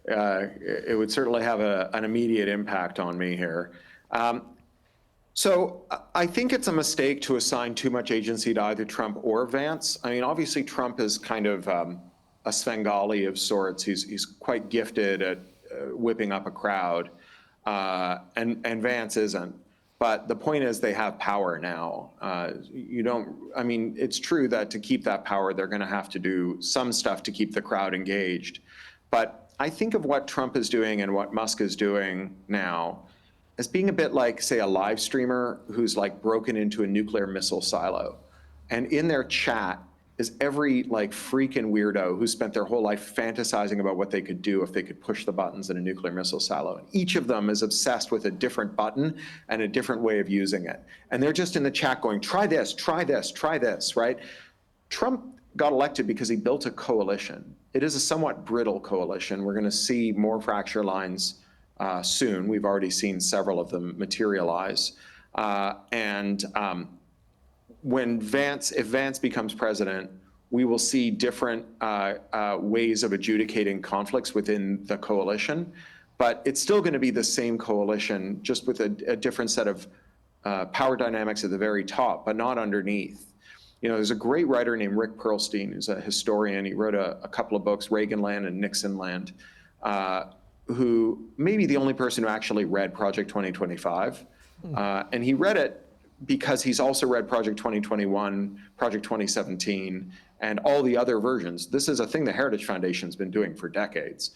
it would certainly have an immediate impact on me here. So I think it's a mistake to assign too much agency to either Trump or Vance. I mean, obviously Trump is kind of a Svengali of sorts. He's quite gifted at whipping up a crowd, and Vance isn't. But the point is they have power now. I mean, it's true that to keep that power, they're going to have to do some stuff to keep the crowd engaged. But I think of what Trump is doing and what Musk is doing now as being a bit like, say, a live streamer who's like broken into a nuclear missile silo. And in their chat is every like freaking weirdo who spent their whole life fantasizing about what they could do if they could push the buttons in a nuclear missile silo. And each of them is obsessed with a different button and a different way of using it. And they're just in the chat going, try this, try this, try this, right? Trump got elected because he built a coalition. It is a somewhat brittle coalition. We're going to see more fracture lines soon. We've already seen several of them materialize. If Vance becomes president, we will see different ways of adjudicating conflicts within the coalition, but it's still going to be the same coalition, just with a different set of power dynamics at the very top, but not underneath. You know, there's a great writer named Rick Perlstein, who's a historian. He wrote a couple of books, Reaganland and Nixonland, who may be the only person who actually read Project 2025. And he read it because he's also read Project 2021, Project 2017, and all the other versions. This is a thing the Heritage Foundation's been doing for decades.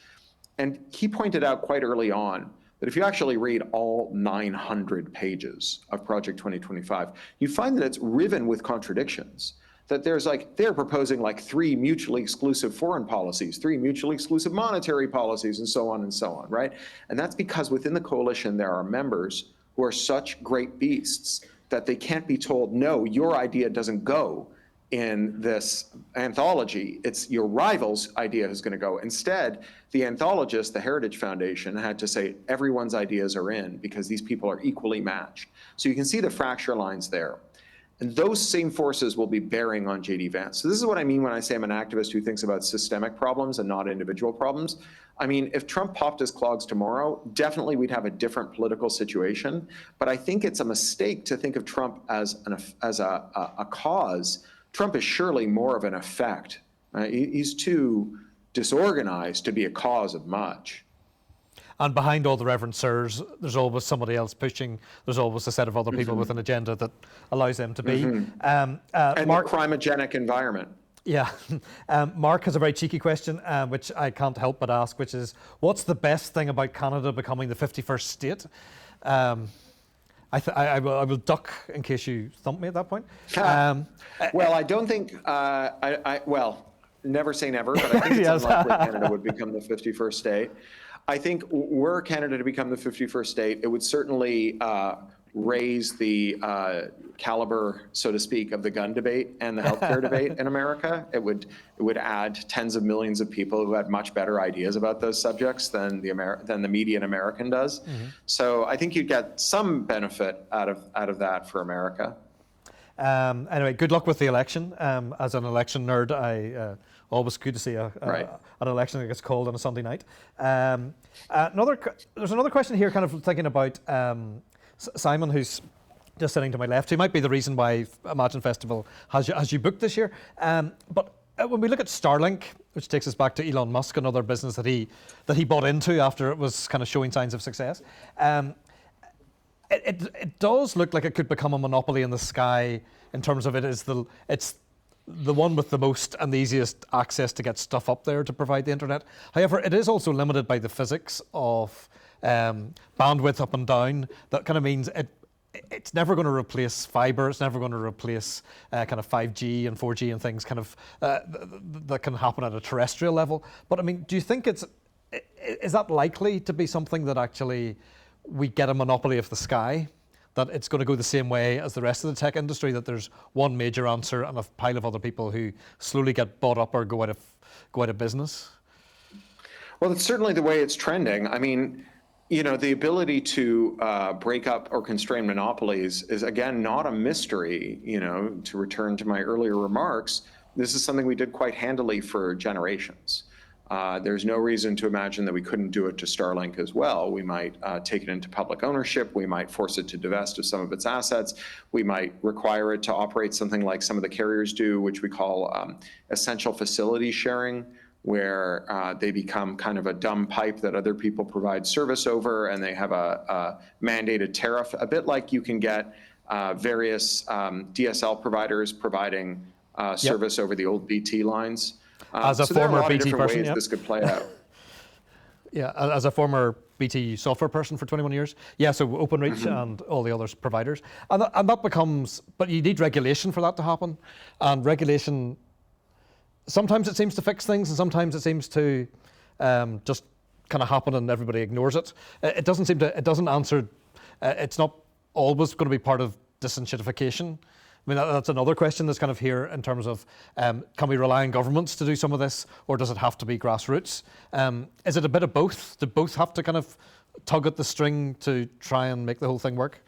And he pointed out quite early on that if you actually read all 900 pages of Project 2025, you find that it's riven with contradictions. That there's like, they're proposing like 3 mutually exclusive foreign policies, 3 mutually exclusive monetary policies, and so on, right? And that's because within the coalition, there are members who are such great beasts that they can't be told, no, your idea doesn't go in this anthology. It's your rival's idea who's going to go. Instead, the anthologist, the Heritage Foundation, had to say everyone's ideas are in because these people are equally matched. So you can see the fracture lines there. And those same forces will be bearing on J.D. Vance. So this is what I mean when I say I'm an activist who thinks about systemic problems and not individual problems. I mean, if Trump popped his clogs tomorrow, definitely we'd have a different political situation. But I think it's a mistake to think of Trump as a cause. Trump is surely more of an effect. He's too disorganized to be a cause of much. And behind all the reverend sirs, there's always somebody else pushing. There's always a set of other people with an agenda that allows them to be. And Mark, a crimogenic environment. Yeah. Mark has a very cheeky question, which I can't help but ask, which is, what's the best thing about Canada becoming the 51st state? I will duck in case you thump me at that point. Well, I don't think, well, never say never, but I think it's yes. unlikely Canada would become the 51st state. I think were Canada to become the 51st state, it would certainly raise the caliber, so to speak, of the gun debate and the healthcare debate in America. It would add tens of millions of people who had much better ideas about those subjects than the median American does. So I think you'd get some benefit out of that for America. Anyway, good luck with the election. As an election nerd, always good to see an election that gets called on a Sunday night. There's another question here, kind of thinking about Simon, who's just sitting to my left, who might be the reason why Imagine Festival has you booked this year. But when we look at Starlink, which takes us back to Elon Musk, another business that he bought into after it was kind of showing signs of success, it does look like it could become a monopoly in the sky in terms of it's the one with the most and the easiest access to get stuff up there to provide the internet. However, it is also limited by the physics of bandwidth up and down. That kind of means it's never going to replace fiber. It's never going to replace kind of 5G and 4G and things kind of that can happen at a terrestrial level. But I mean, do you think is that likely to be something that actually we get a monopoly of the sky? That it's going to go the same way as the rest of the tech industry, that there's one major answer and a pile of other people who slowly get bought up or go out of business? Well, it's certainly the way it's trending. I mean, The ability to break up or constrain monopolies is, again, not a mystery. To return to my earlier remarks, this is something we did quite handily for generations. There's no reason to imagine that we couldn't do it to Starlink as well. We might take it into public ownership. We might force it to divest of some of its assets. We might require it to operate something like some of the carriers do, which we call essential facility sharing, where they become kind of a dumb pipe that other people provide service over, and they have a mandated tariff, a bit like you can get various DSL providers providing service over the old BT lines. As a so there are a former lot of BT different person, ways yeah. this could play out. Yeah, as a former BT software person for 21 years. Yeah, so OpenReach and all the other providers. And that becomes, but you need regulation for that to happen. And regulation, sometimes it seems to fix things and sometimes it seems to just kind of happen and everybody ignores it. It doesn't answer, it's not always going to be part of disenshittifying. I mean, that's another question that's kind of here in terms of, can we rely on governments to do some of this, or does it have to be grassroots? Is it a bit of both? Do both have to kind of tug at the string to try and make the whole thing work?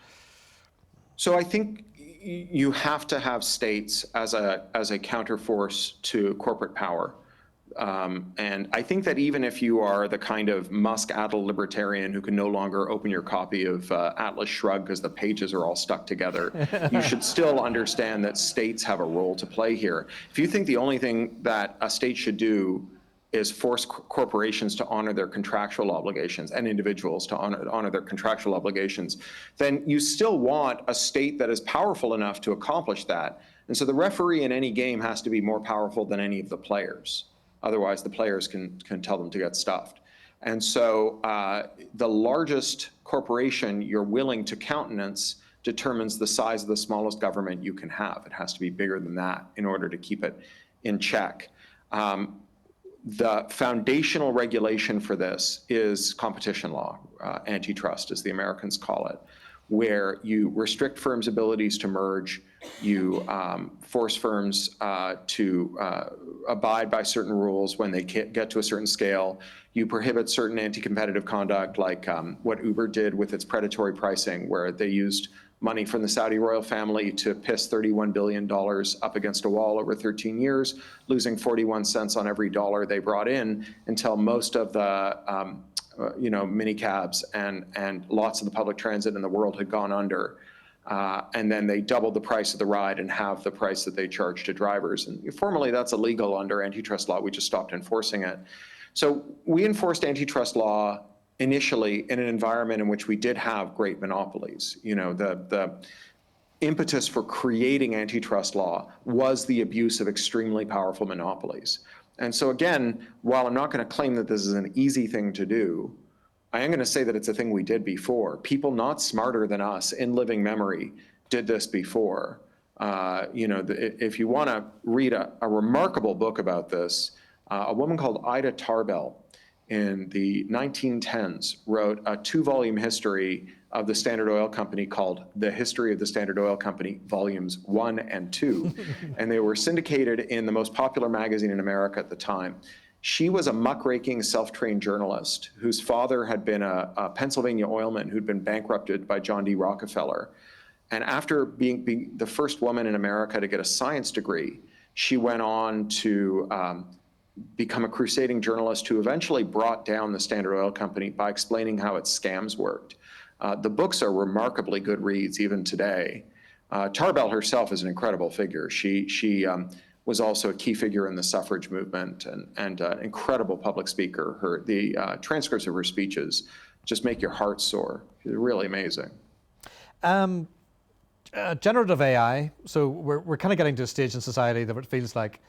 So I think you have to have states as a counterforce to corporate power. And I think that even if you are the kind of Musk-addled libertarian who can no longer open your copy of Atlas Shrugged because the pages are all stuck together, you should still understand that states have a role to play here. If you think the only thing that a state should do is force corporations to honor their contractual obligations and individuals to honor their contractual obligations, then you still want a state that is powerful enough to accomplish that. And so the referee in any game has to be more powerful than any of the players. Otherwise, the players can tell them to get stuffed. And so the largest corporation you're willing to countenance determines the size of the smallest government you can have. It has to be bigger than that in order to keep it in check. The foundational regulation for this is competition law, antitrust, as the Americans call it, where you restrict firms' abilities to merge, you force firms to abide by certain rules when they get to a certain scale, you prohibit certain anti-competitive conduct like what Uber did with its predatory pricing, where they used money from the Saudi royal family to piss $31 billion up against a wall over 13 years, losing 41 cents on every dollar they brought in until most of the mini cabs and lots of the public transit in the world had gone under. And then they doubled the price of the ride and halved the price that they charge to drivers. And formally, that's illegal under antitrust law. We just stopped enforcing it. So we enforced antitrust law initially in an environment in which we did have great monopolies. The impetus for creating antitrust law was the abuse of extremely powerful monopolies. And so again, while I'm not going to claim that this is an easy thing to do, I am going to say that it's a thing we did before. People not smarter than us in living memory did this before. If you want to read a remarkable book about this, a woman called Ida Tarbell in the 1910s wrote a 2-volume history of the Standard Oil Company called The History of the Standard Oil Company, Volumes 1 and 2. And they were syndicated in the most popular magazine in America at the time. She was a muckraking, self-trained journalist whose father had been a Pennsylvania oilman who'd been bankrupted by John D. Rockefeller. And after being the first woman in America to get a science degree, she went on to become a crusading journalist who eventually brought down the Standard Oil Company by explaining how its scams worked. The books are remarkably good reads even today. Tarbell herself is an incredible figure. She was also a key figure in the suffrage movement and an incredible public speaker. The transcripts of her speeches just make your heart soar. She's really amazing. Generative AI, so we're kind of getting to a stage in society that it feels like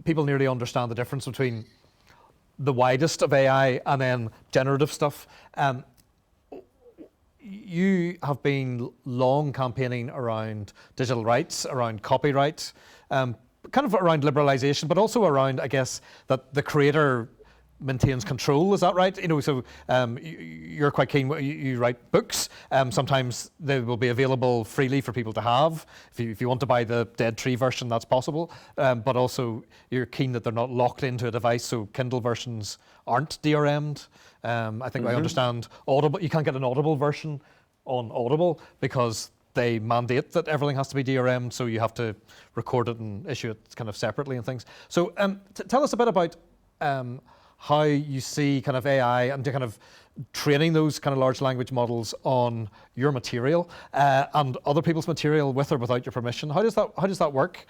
people nearly understand the difference between the widest of AI and then generative stuff. You have been long campaigning around digital rights, around copyright, kind of around liberalization, but also around, I guess, that the creator maintains control. Is that right? So you're quite keen. You write books. Sometimes they will be available freely for people to have. If you want to buy the Dead Tree version, that's possible. But also, you're keen that they're not locked into a device, so Kindle versions aren't DRM'd. I think I understand Audible. You can't get an Audible version on Audible because they mandate that everything has to be DRM'd, so you have to record it and issue it kind of separately and things. So tell us a bit about how you see kind of AI and kind of training those kind of large language models on your material and other people's material with or without your permission. How does that work?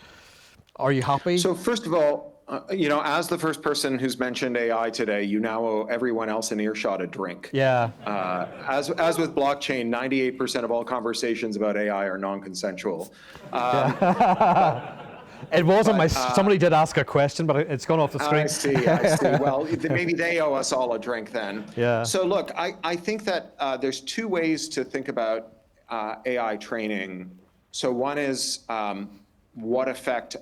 Are you happy? So first of all, as the first person who's mentioned AI today, you now owe everyone else in earshot a drink. Yeah. As with blockchain, 98% of all conversations about AI are non-consensual. It wasn't somebody did ask a question, but it's gone off the screen. I see. Well, maybe they owe us all a drink then. Yeah. So look, I think that there's two ways to think about AI training. So one is what effect,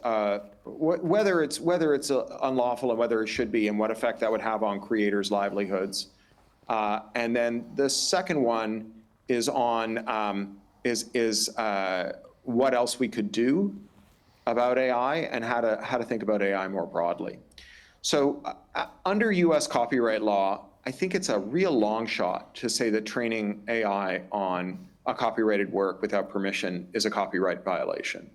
whether it's unlawful and whether it should be, and what effect that would have on creators' livelihoods. And then the second one is on what else we could do about AI and how to think about AI more broadly. So under US copyright law, I think it's a real long shot to say that training AI on a copyrighted work without permission is a copyright violation.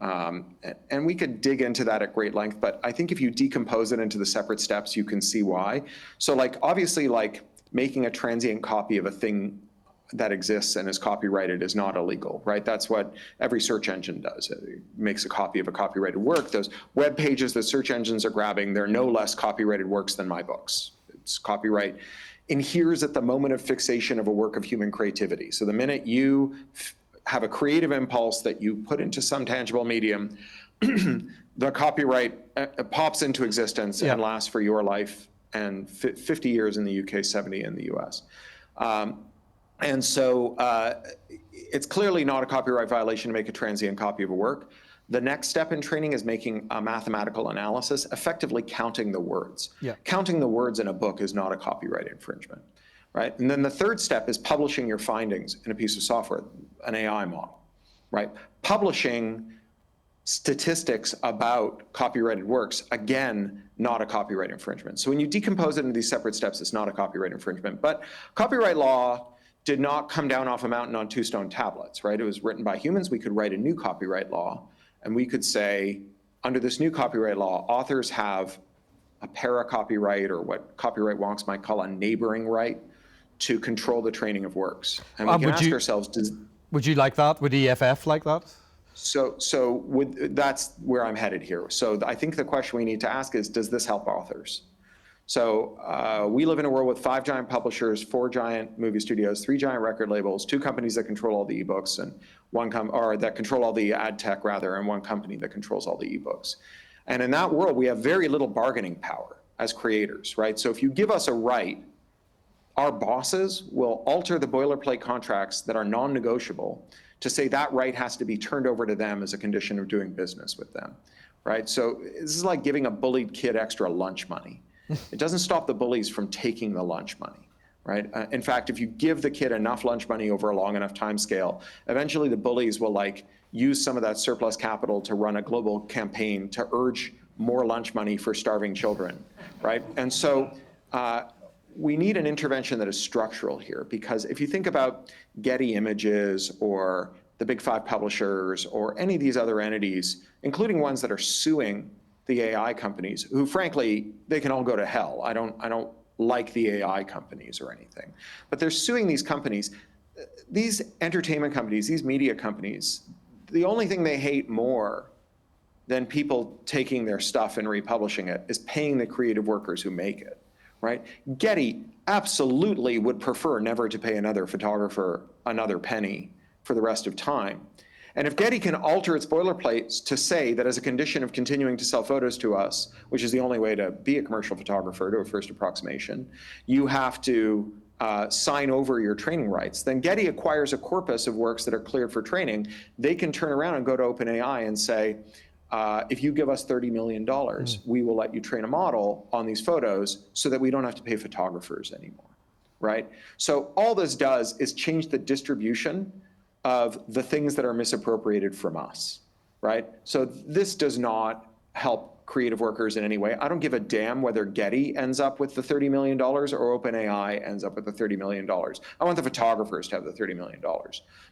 And we could dig into that at great length, but I think if you decompose it into the separate steps, you can see why. So obviously making a transient copy of a thing that exists and is copyrighted is not illegal, right? That's what every search engine does. It makes a copy of a copyrighted work. Those web pages that search engines are grabbing, they're no less copyrighted works than my books. It's copyright inheres at the moment of fixation of a work of human creativity. So the minute you have a creative impulse that you put into some tangible medium, the copyright pops into existence and lasts for your life, and 50 years in the UK, 70 in the US. And so it's clearly not a copyright violation to make a transient copy of a work. The next step in training is making a mathematical analysis, effectively counting the words. Yeah. Counting the words in a book is not a copyright infringement, right? And then the third step is publishing your findings in a piece of software, an AI model, right? Publishing statistics about copyrighted works, again, not a copyright infringement. So when you decompose it into these separate steps, it's not a copyright infringement. But copyright law did not come down off a mountain on 2 stone tablets, right? It was written by humans. We could write a new copyright law, and we could say, under this new copyright law, authors have a para-copyright, or what copyright wonks might call a neighboring right, to control the training of works. And we can ask ourselves, would you like that? Would EFF like that? That's where I'm headed here. So I think the question we need to ask is, does this help authors? So we live in a world with 5 giant publishers, 4 giant movie studios, 3 giant record labels, 2 companies that control all the ebooks, and that control all the ad tech rather, and 1 company that controls all the ebooks. And in that world, we have very little bargaining power as creators, right? So if you give us a right, our bosses will alter the boilerplate contracts that are non-negotiable to say that right has to be turned over to them as a condition of doing business with them, right? So this is like giving a bullied kid extra lunch money. It doesn't stop the bullies from taking the lunch money, right? In fact, if you give the kid enough lunch money over a long enough time scale, eventually the bullies will use some of that surplus capital to run a global campaign to urge more lunch money for starving children, right? And so we need an intervention that is structural here, because if you think about Getty Images or the big 5 publishers or any of these other entities, including ones that are suing the AI companies, who frankly, they can all go to hell. I don't like the AI companies or anything, but they're suing these companies. These entertainment companies, these media companies, the only thing they hate more than people taking their stuff and republishing it is paying the creative workers who make it, right? Getty absolutely would prefer never to pay another photographer another penny for the rest of time. And if Getty can alter its boilerplates to say that as a condition of continuing to sell photos to us, which is the only way to be a commercial photographer to a first approximation, you have to sign over your training rights, then Getty acquires a corpus of works that are cleared for training. They can turn around and go to OpenAI and say, if you give us $30 million, we will let you train a model on these photos so that we don't have to pay photographers anymore, right? So all this does is change the distribution of the things that are misappropriated from us, right? So this does not help creative workers in any way. I don't give a damn whether Getty ends up with the $30 million or OpenAI ends up with the $30 million. I want the photographers to have the $30 million.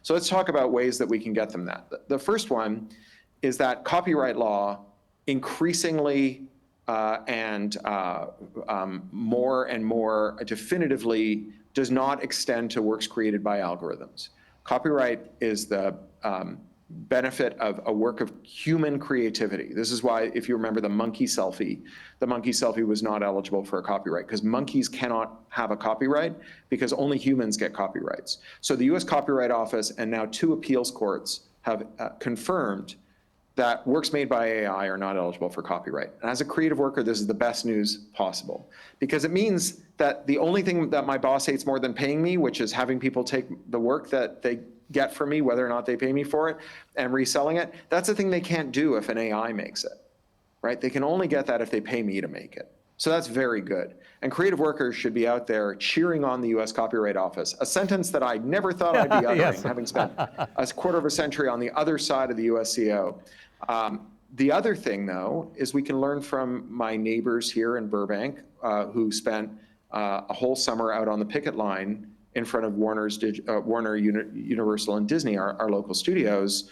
So let's talk about ways that we can get them that. The first one is that copyright law increasingly and more and more definitively does not extend to works created by algorithms. Copyright is the benefit of a work of human creativity. This is why, if you remember the monkey selfie was not eligible for a copyright, because monkeys cannot have a copyright because only humans get copyrights. So the US Copyright Office and now 2 appeals courts have confirmed that works made by AI are not eligible for copyright. And as a creative worker, this is the best news possible, because it means that the only thing that my boss hates more than paying me, which is having people take the work that they get from me, whether or not they pay me for it, and reselling it, that's the thing they can't do if an AI makes it, right? They can only get that if they pay me to make it. So that's very good. And creative workers should be out there cheering on the US Copyright Office, a sentence that I never thought I'd be uttering, Yes. having spent a quarter of a century on the other side of the USCO. The other thing, though, is we can learn from my neighbors here in Burbank, who spent a whole summer out on the picket line in front of Warner, Universal, and Disney, our local studios,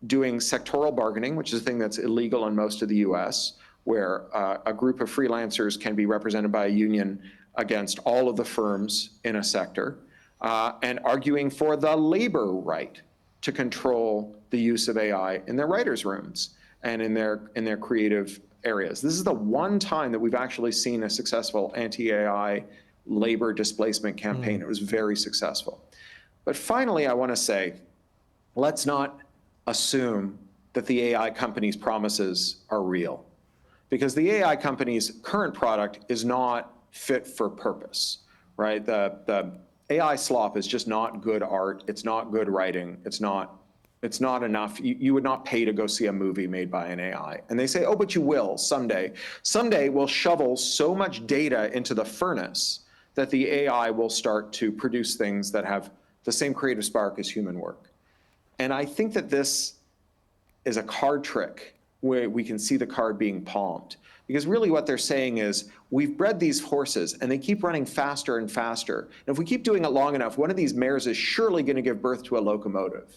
doing sectoral bargaining, which is a thing that's illegal in most of the US, where a group of freelancers can be represented by a union against all of the firms in a sector, and arguing for the labor right to control the use of AI in their writers' rooms and in their creative areas. This is the one time that we've actually seen a successful anti-AI labor displacement campaign. It was very successful. But finally, I want to say, let's not assume that the AI company's promises are real, because the AI company's current product is not fit for purpose, right? The AI slop is just not good art. It's not good writing. It's not enough. You would not pay to go see a movie made by an AI. And they say, oh, but you will someday. Someday we'll shovel so much data into the furnace that the AI will start to produce things that have the same creative spark as human work. And I think that this is a card trick where we can see the card being palmed. Because really what they're saying is, we've bred these horses and they keep running faster and faster. And if we keep doing it long enough, one of these mares is surely going to give birth to a locomotive,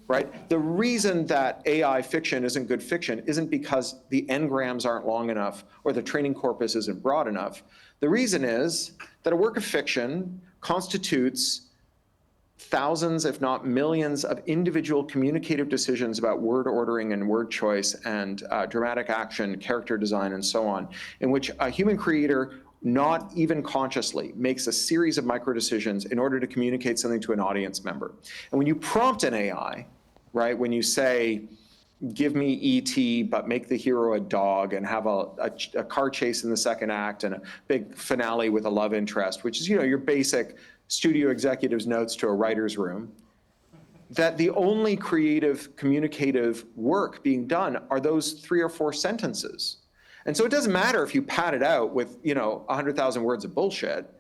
right? The reason that AI fiction isn't good fiction isn't because the engrams aren't long enough or the training corpus isn't broad enough. The reason is that a work of fiction constitutes thousands, if not millions, of individual communicative decisions about word ordering and word choice and dramatic action, character design, and so on, in which a human creator, not even consciously, makes a series of micro decisions in order to communicate something to an audience member. And when you prompt an AI, right, when you say, give me E.T., but make the hero a dog and have a car chase in the second act and a big finale with a love interest, which is, your basic studio executive's notes to a writer's room, that the only creative, communicative work being done are those 3 or 4 sentences. And so it doesn't matter if you pad it out with, 100,000 words of bullshit.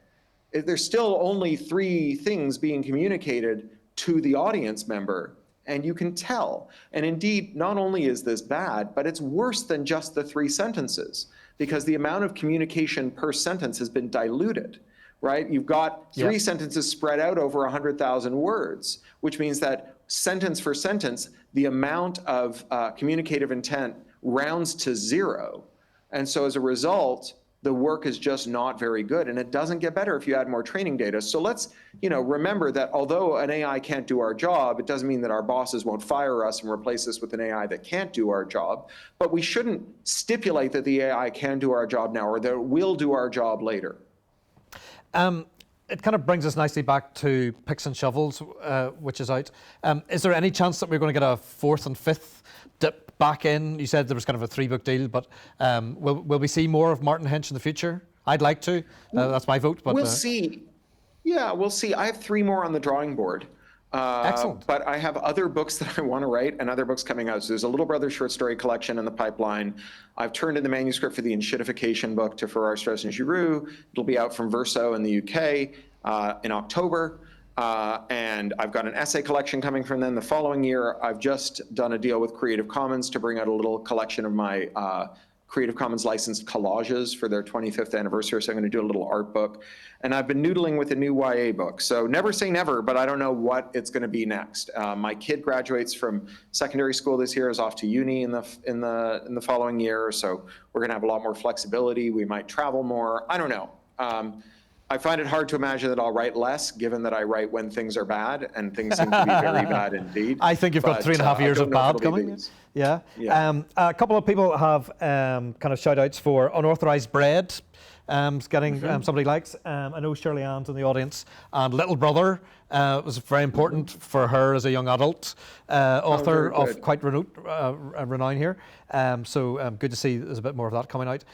There's still only 3 things being communicated to the audience member, and you can tell. And indeed, not only is this bad, but it's worse than just the 3 sentences, because the amount of communication per sentence has been diluted. Right? You've got 3 sentences spread out over 100,000 words, which means that sentence for sentence, the amount of communicative intent rounds to 0. And so as a result, the work is just not very good, and it doesn't get better if you add more training data. So let's, remember that although an AI can't do our job, it doesn't mean that our bosses won't fire us and replace us with an AI that can't do our job. But we shouldn't stipulate that the AI can do our job now or that it will do our job later. It kind of brings us nicely back to Picks and Shovels, which is out. Is there any chance that we're going to get a 4th and 5th dip back in? You said there was kind of a 3-book deal, but will we see more of Martin Hench in the future? I'd like to. That's my vote. But we'll see. Yeah, we'll see. I have 3 more on the drawing board. Excellent. But I have other books that I want to write and other books coming out. So there's a Little Brother short story collection in the pipeline. I've turned in the manuscript for the Enshittifying book to Farrar, Straus and Giroux. It'll be out from Verso in the UK in October. And I've got an essay collection coming from them the following year. I've just done a deal with Creative Commons to bring out a little collection of my Creative Commons licensed collages for their 25th anniversary. So I'm going to do a little art book. And I've been noodling with a new YA book. So never say never, but I don't know what it's going to be next. My kid graduates from secondary school this year, is off to uni in the following year. So we're going to have a lot more flexibility. We might travel more. I don't know. I find it hard to imagine that I'll write less, given that I write when things are bad, and things seem to be very bad indeed. I think you've got 3.5 years of bad coming. Yeah. A couple of people have kind of shout outs for Unauthorized Bread. Getting somebody likes. I know Shirley Ann's in the audience, and Little Brother was very important for her as a young adult author of quite renown here. So good to see there's a bit more of that coming out.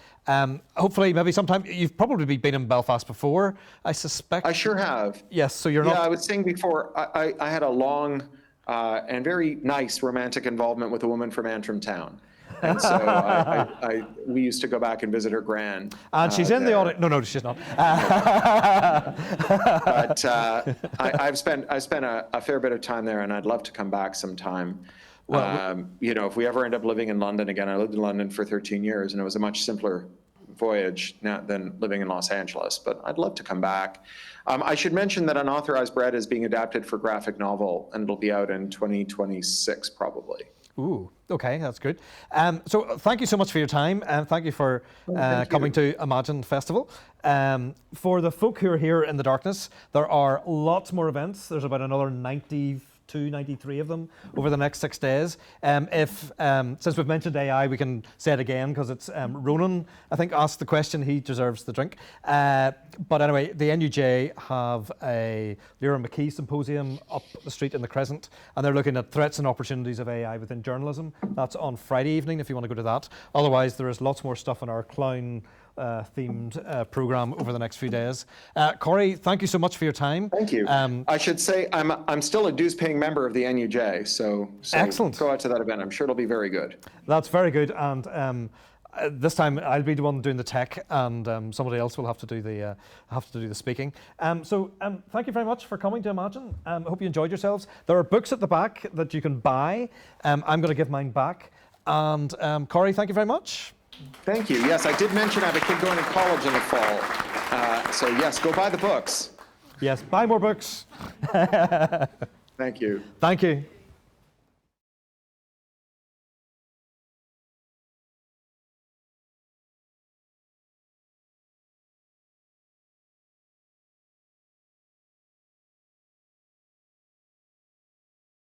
Hopefully, maybe sometime. You've probably been in Belfast before, I suspect. I sure have. Yes, so you're not. Yeah, I was saying before, I had a long and very nice romantic involvement with a woman from Antrim Town. And so we used to go back and visit her gran. And she's in the audience. No, she's not. But I've spent a fair bit of time there, and I'd love to come back sometime. Well, if we ever end up living in London again, I lived in London for 13 years, and it was a much simpler voyage than living in Los Angeles. But I'd love to come back. I should mention that Unauthorized Bread is being adapted for graphic novel, and it'll be out in 2026 probably. Ooh, okay, that's good. So thank you so much for your time, and thank you for coming to Imagine Festival. For the folk who are here in the darkness, there are lots more events. There's about another 93 of them over the next 6 days. Since we've mentioned AI, we can say it again because it's Ronan, I think, asked the question. He deserves the drink. But anyway, the NUJ have a Lyra McKee symposium up the street in the Crescent, and they're looking at threats and opportunities of AI within journalism. That's on Friday evening if you want to go to that. Otherwise, there is lots more stuff in our clown themed program over the next few days. Cory, thank you so much for your time. Thank you. I should say I'm still a dues-paying member of the NUJ, so excellent. Go out to that event. I'm sure it'll be very good. That's very good, and this time I'll be the one doing the tech, and somebody else will have to do the speaking. So thank you very much for coming to Imagine. I hope you enjoyed yourselves. There are books at the back that you can buy. I'm going to give mine back, and Cory, thank you very much. Thank you. Yes, I did mention I have a kid going to college in the fall. So yes, go buy the books. Yes, buy more books. Thank you. Thank you.